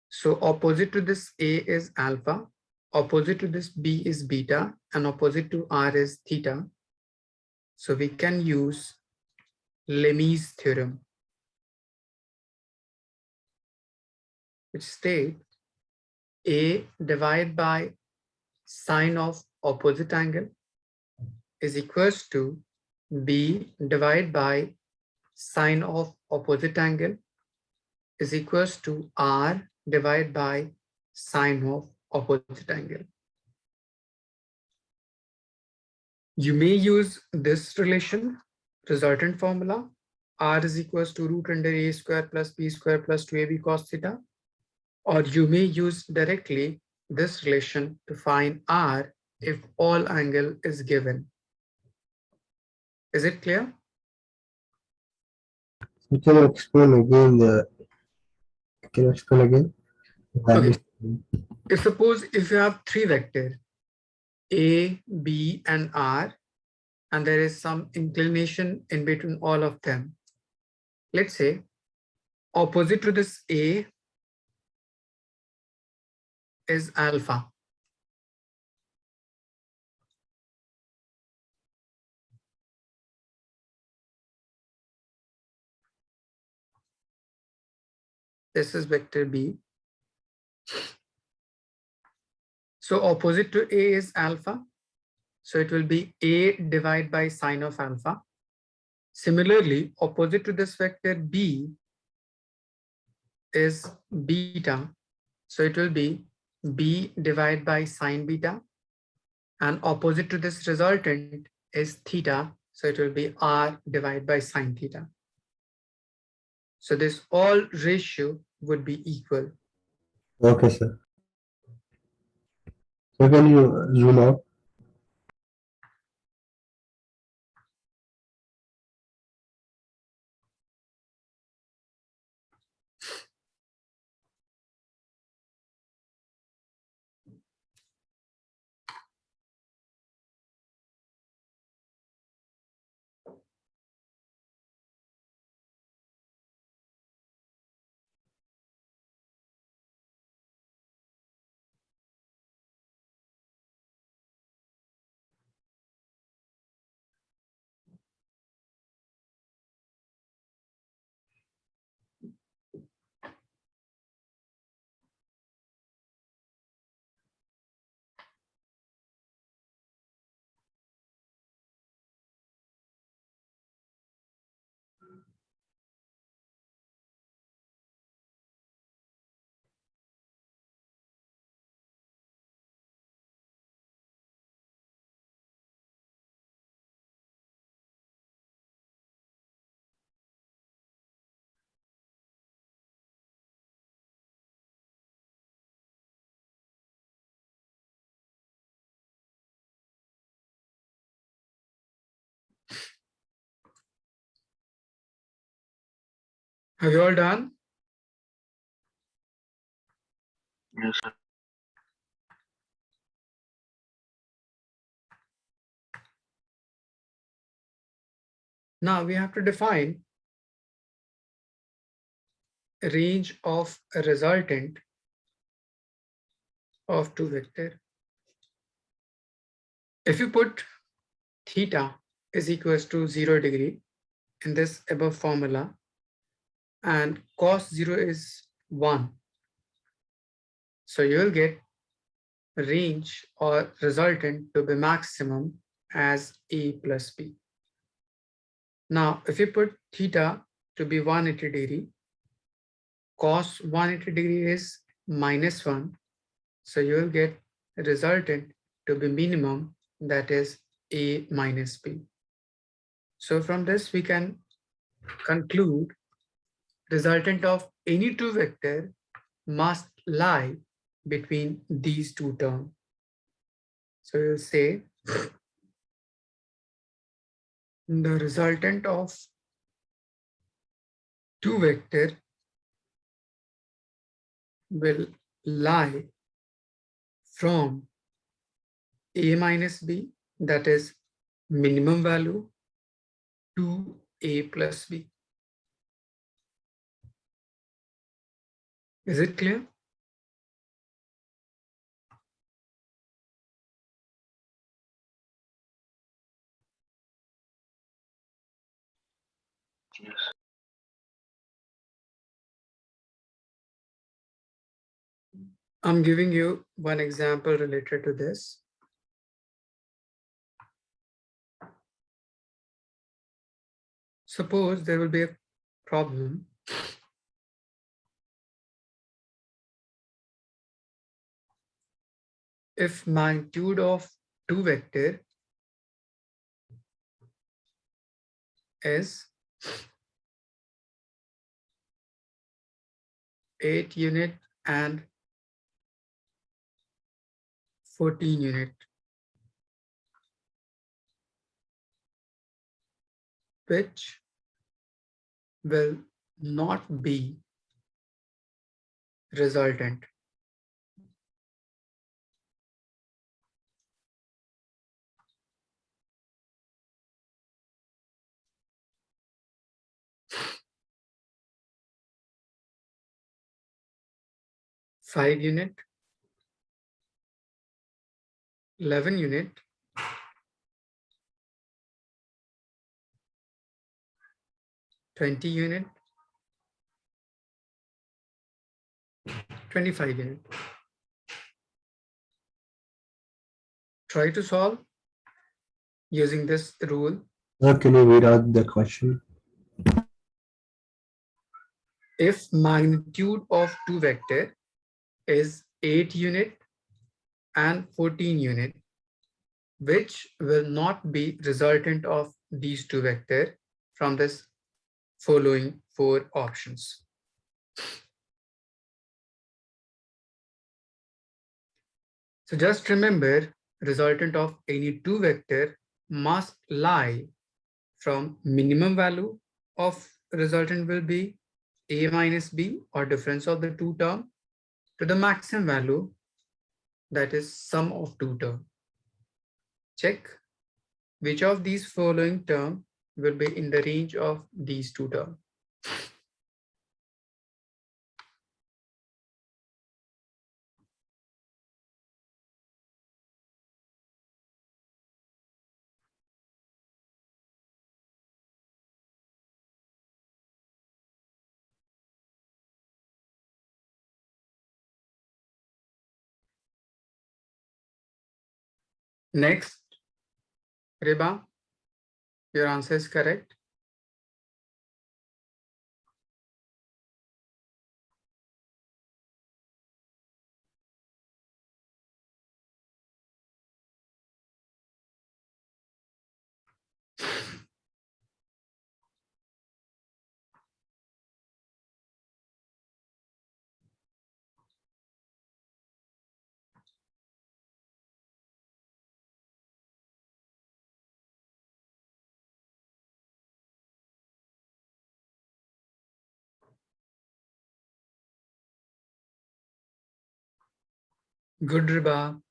So opposite to this A is alpha, opposite to this B is beta, and opposite to R is theta. So we can use Lemmy's theorem, which states A divided by sine of opposite angle is equals to B divided by sine of opposite angle is equals to R divided by sine of opposite angle. You may use this relation, resultant formula, R is equals to root under A square plus B square plus 2AB cos theta, or you may use directly this relation to find R if all angle is given. Is it clear? You can explain again the. Can you explain again? Okay. If you have three vectors, A, B, and R, and there is some inclination in between all of them. Let's say opposite to this A is alpha. This is vector B. So opposite to A is alpha. So it will be A divided by sine of alpha. Similarly, opposite to this vector B is beta. So it will be B divided by sine beta. And opposite to this resultant is theta. So it will be R divided by sine theta. So this all ratio would be equal. Okay, sir. So can you zoom out? Have you all done? Yes, sir. Now we have to define a range of a resultant of two vector. If you put theta is equals to 0 degree in this above formula and cos 0 is 1, so you will get range or resultant to be maximum as a plus b. Now, if you put theta to be 180 degree, cos 180 degree is -1, so you will get resultant to be minimum, that is a minus b. So from this we can conclude resultant of any two vector must lie between these two terms. So you'll say the resultant of two vector will lie from a minus b, that is minimum value, to a plus b. Is it clear? Yes. I'm giving you one example related to this. Suppose there will be a problem if magnitude of two vector is 8 unit and 14 unit, which will not be resultant. Five unit, 11 unit, 20 unit, 25 unit. Try to solve using this rule. Now, can you read out the question? If magnitude of two vector is 8 unit and 14 unit, which will not be resultant of these two vector from this following four options. So just remember, resultant of any two vector must lie from minimum value of resultant will be a minus b, or difference of the two term, to the maximum value, that is sum of two term. Check which of these following term will be in the range of these two terms. Next, Reba, your answer is correct. Good, Riba.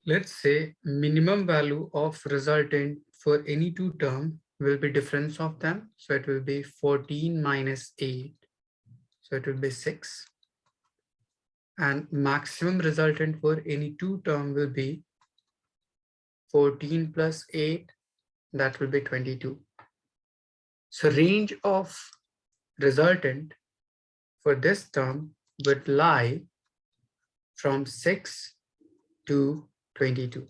Let's say minimum value of resultant for any two term will be difference of them. So it will be 14 minus 8. So it will be 6. And maximum resultant for any two term will be 14 plus 8. That will be 22. So range of resultant for this term would lie from 6 to 22.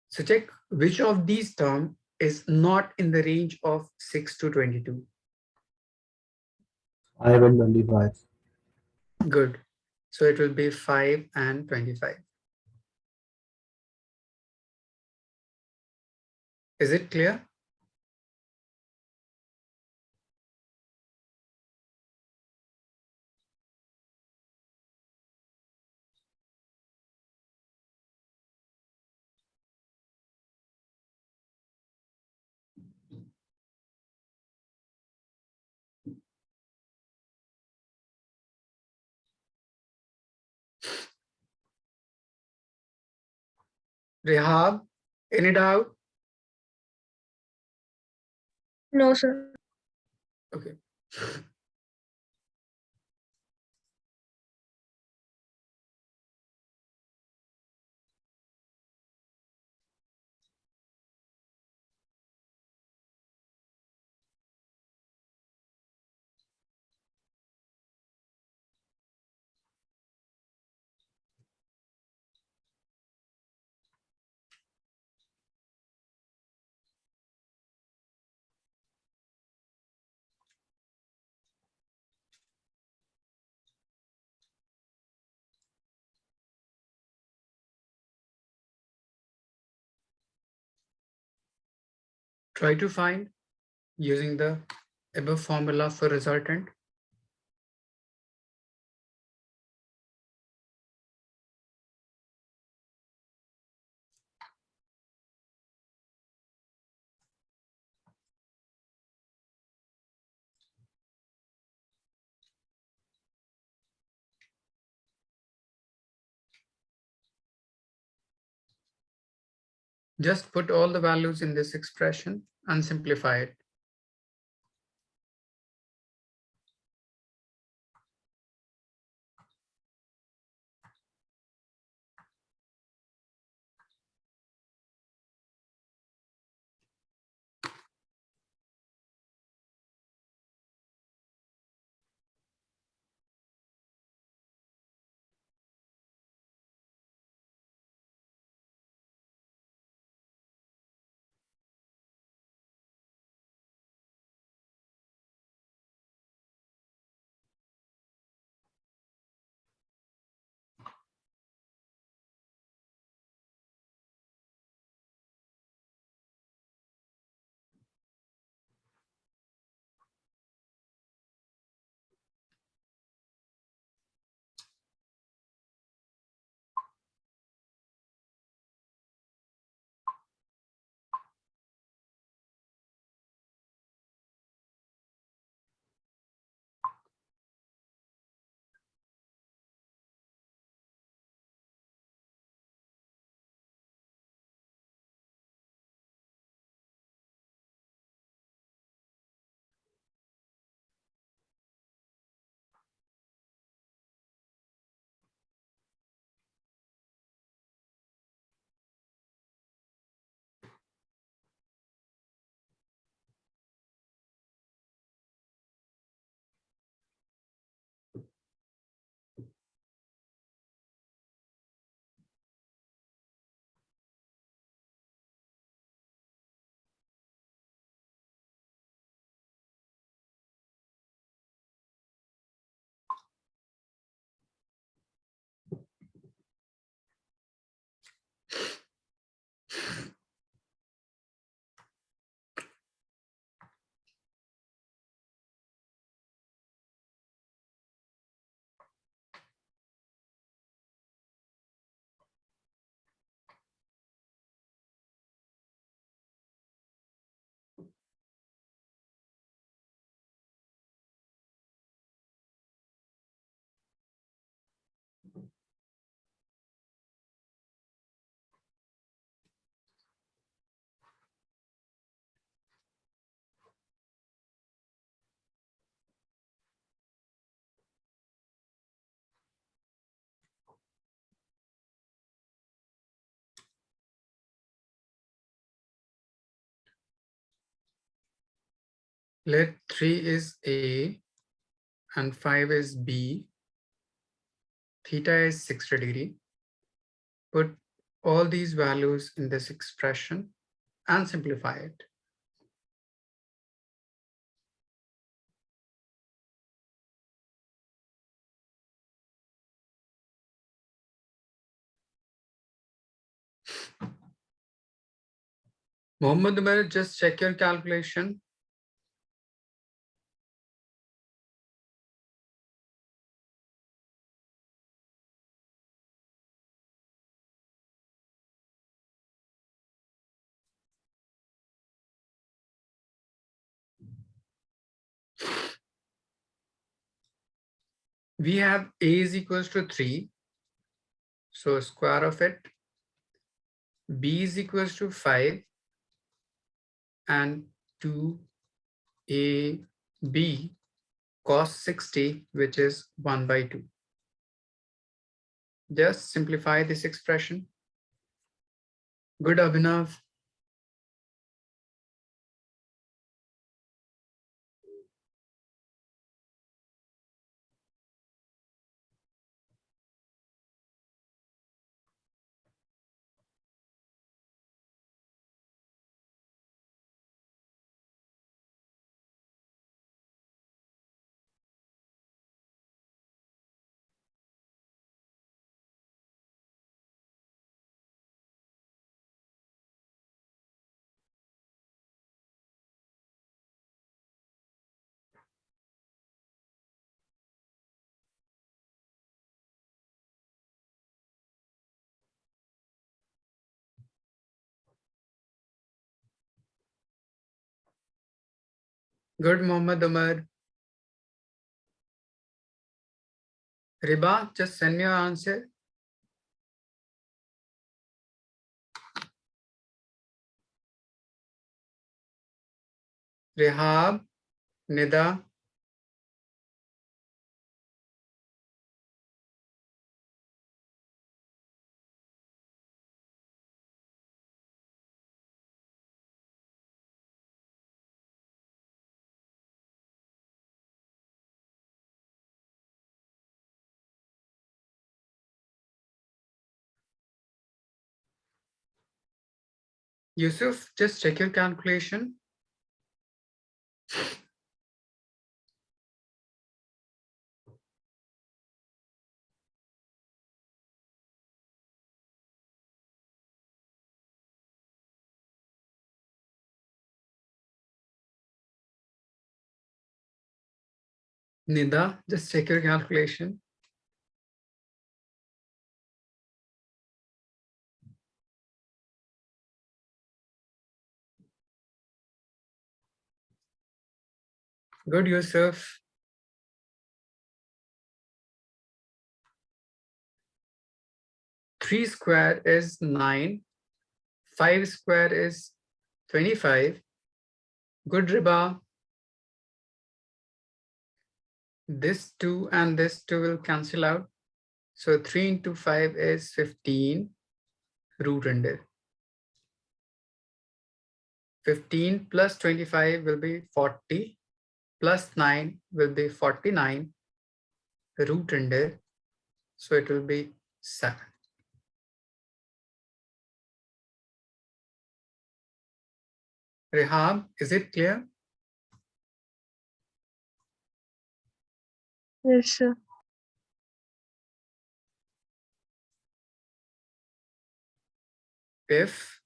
So check which of these terms is not in the range of 6 to 22. 5 and 25. Good. So it will be 5 and 25. Is it clear? Rehab, any doubt? No, sir. Okay. Try to find using the above formula for resultant. Just put all the values in this expression and simplify it. Let 3 is A and 5 is B. Theta is 60 degrees. Put all these values in this expression and simplify it. Mohammed Umar, just check your calculation. We have A is equals to 3. So square of it. B is equals to 5 and 2AB cos 60, which is 1 by 2. Just simplify this expression. Good, Abhinav. Good, Mohammed Umar. Riba, just send me your answer. Rehab, Nida, Yusuf, just check your calculation. Nida, just check your calculation. Good, Yusuf. 3 square is 9. 5 square is 25. Good, Riba. This 2 and this 2 will cancel out. So 3 into 5 is 15. Root under. 15 plus 25 will be 40. Plus 9 will be 49. Root under. So it will be 7. Rehab, is it clear? Yes, sir. If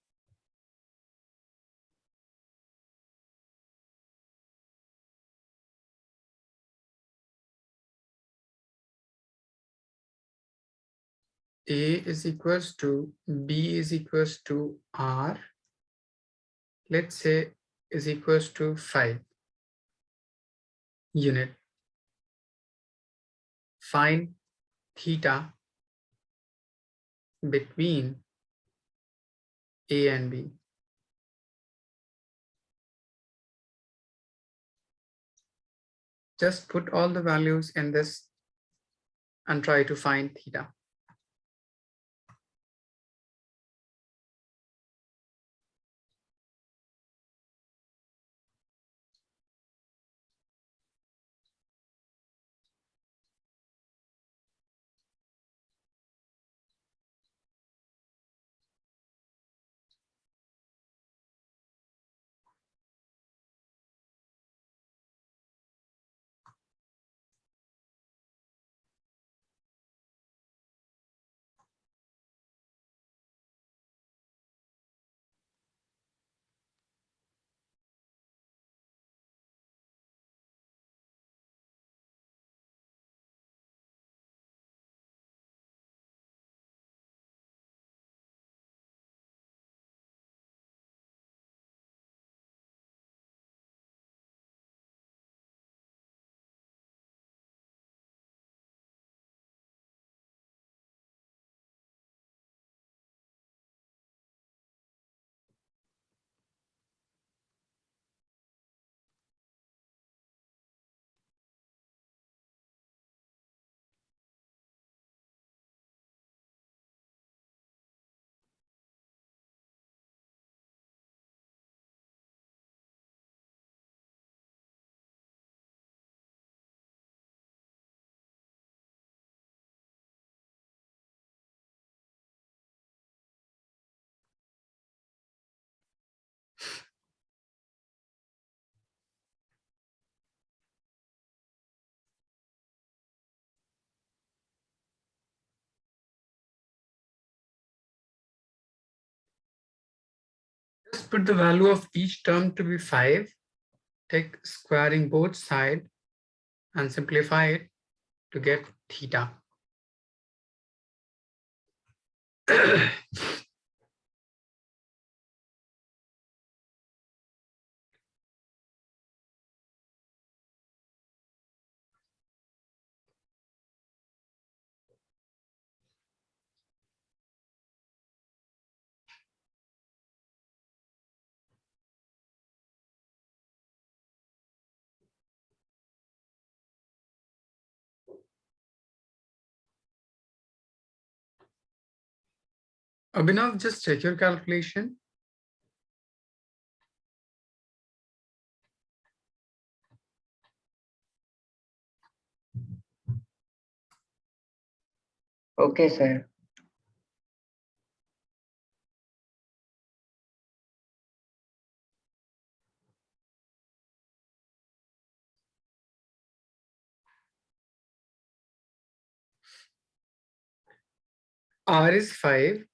A is equals to B is equals to R, let's say is equals to 5 unit. Find theta between A and B. Just put all the values in this and try to find theta. Just put the value of each term to be 5. Take squaring both sides and simplify it to get theta. Abhinav, just check your calculation. Okay, sir. R is 5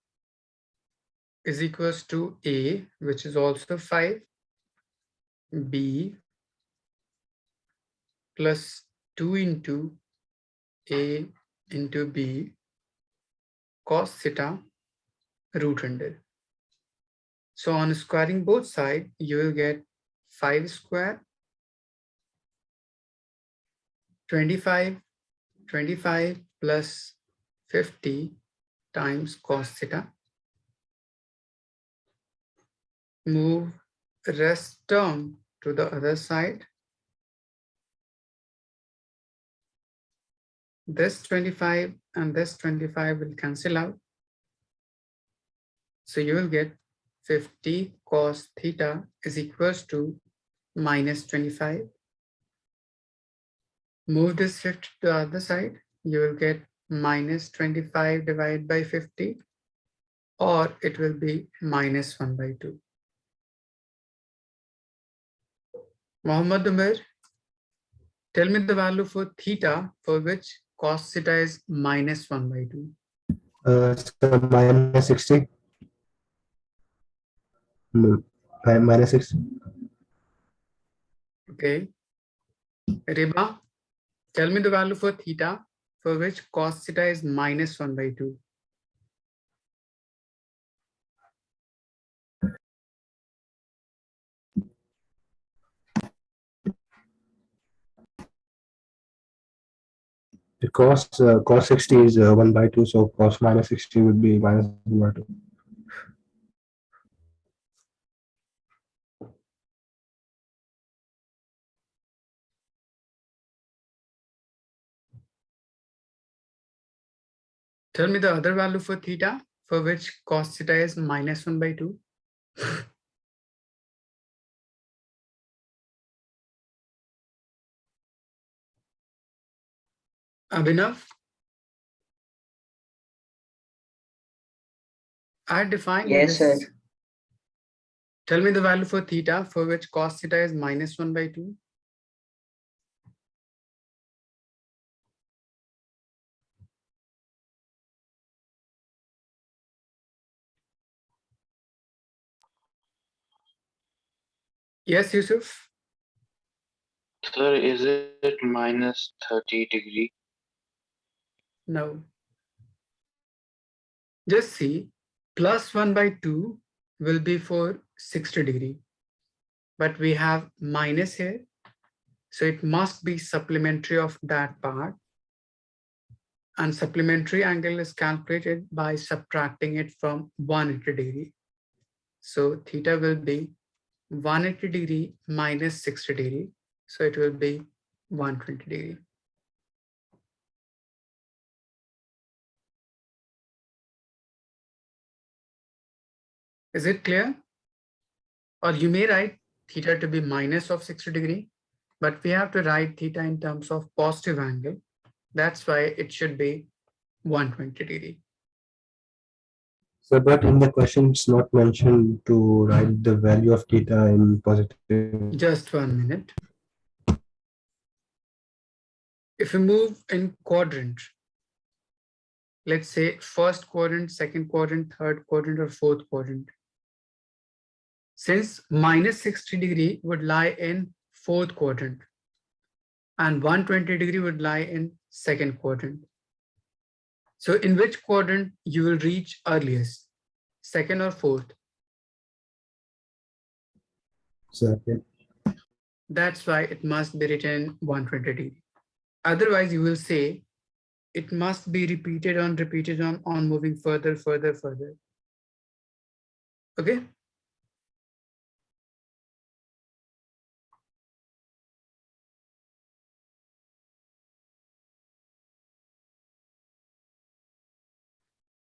is equals to A, which is also 5, B plus 2 into A into B cos theta root under. So on squaring both sides, you will get 5 square, 25, 25 plus 50 times cos theta. Move rest term to the other side. This 25 and this 25 will cancel out. So you will get 50 cos theta is equals to minus 25. Move this 50 to the other side. You will get minus 25 divided by 50, or it will be minus 1 by 2. Mohammad Umar, tell me the value for theta for which cos theta is minus 1 by 2. So minus 60. No, minus 60. Okay. Reba, tell me the value for theta for which cos theta is minus 1 by 2. The cos 60 is 1 by 2, so cos minus 60 would be minus 1 by 2. Tell me the other value for theta for which cos theta is minus 1 by 2. Abhinav, I defined Yes, this. sir. Tell me the value for theta for which cos theta is minus 1 by 2. Yes, Yusuf? Sir, is it minus 30 degree? No. Just see, plus 1 by 2 will be for 60 degree. But we have minus here. So it must be supplementary of that part. And supplementary angle is calculated by subtracting it from 180 degree. So theta will be 180 degree minus 60 degree. So it will be 120 degree. Is it clear? Or you may write theta to be minus of 60 degree, but we have to write theta in terms of positive angle. That's why it should be 120 degree. So, but in the question, it's not mentioned to write the value of theta in positive. Just 1 minute. If we move in quadrant, let's say first quadrant, second quadrant, third quadrant, or fourth quadrant. Since minus 60 degree would lie in fourth quadrant and 120 degree would lie in second quadrant. So in which quadrant you will reach earliest, second or fourth? Second. That's why it must be written 120 degree. Otherwise you will say it must be repeated on moving further. Okay.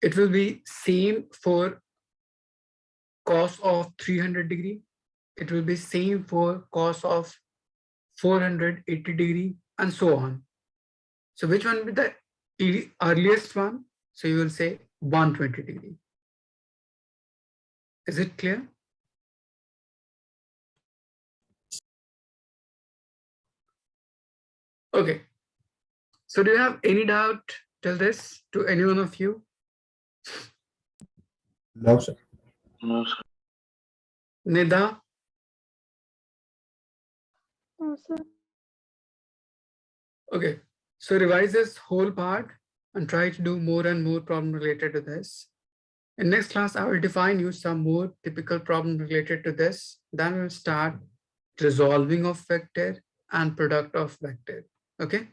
it will be same for cos of 300 degree. It will be same for cos of 480 degree and so on. So which one will be the earliest one? So you will say 120 degree. Is it clear? Okay. So do you have any doubt till this to any one of you? No, sir. No, sir. Nida? No, sir. Okay. So revise this whole part and try to do more and more problem related to this. In next class, I will define you some more typical problem related to this. Then we'll start resolving of vector and product of vector. Okay.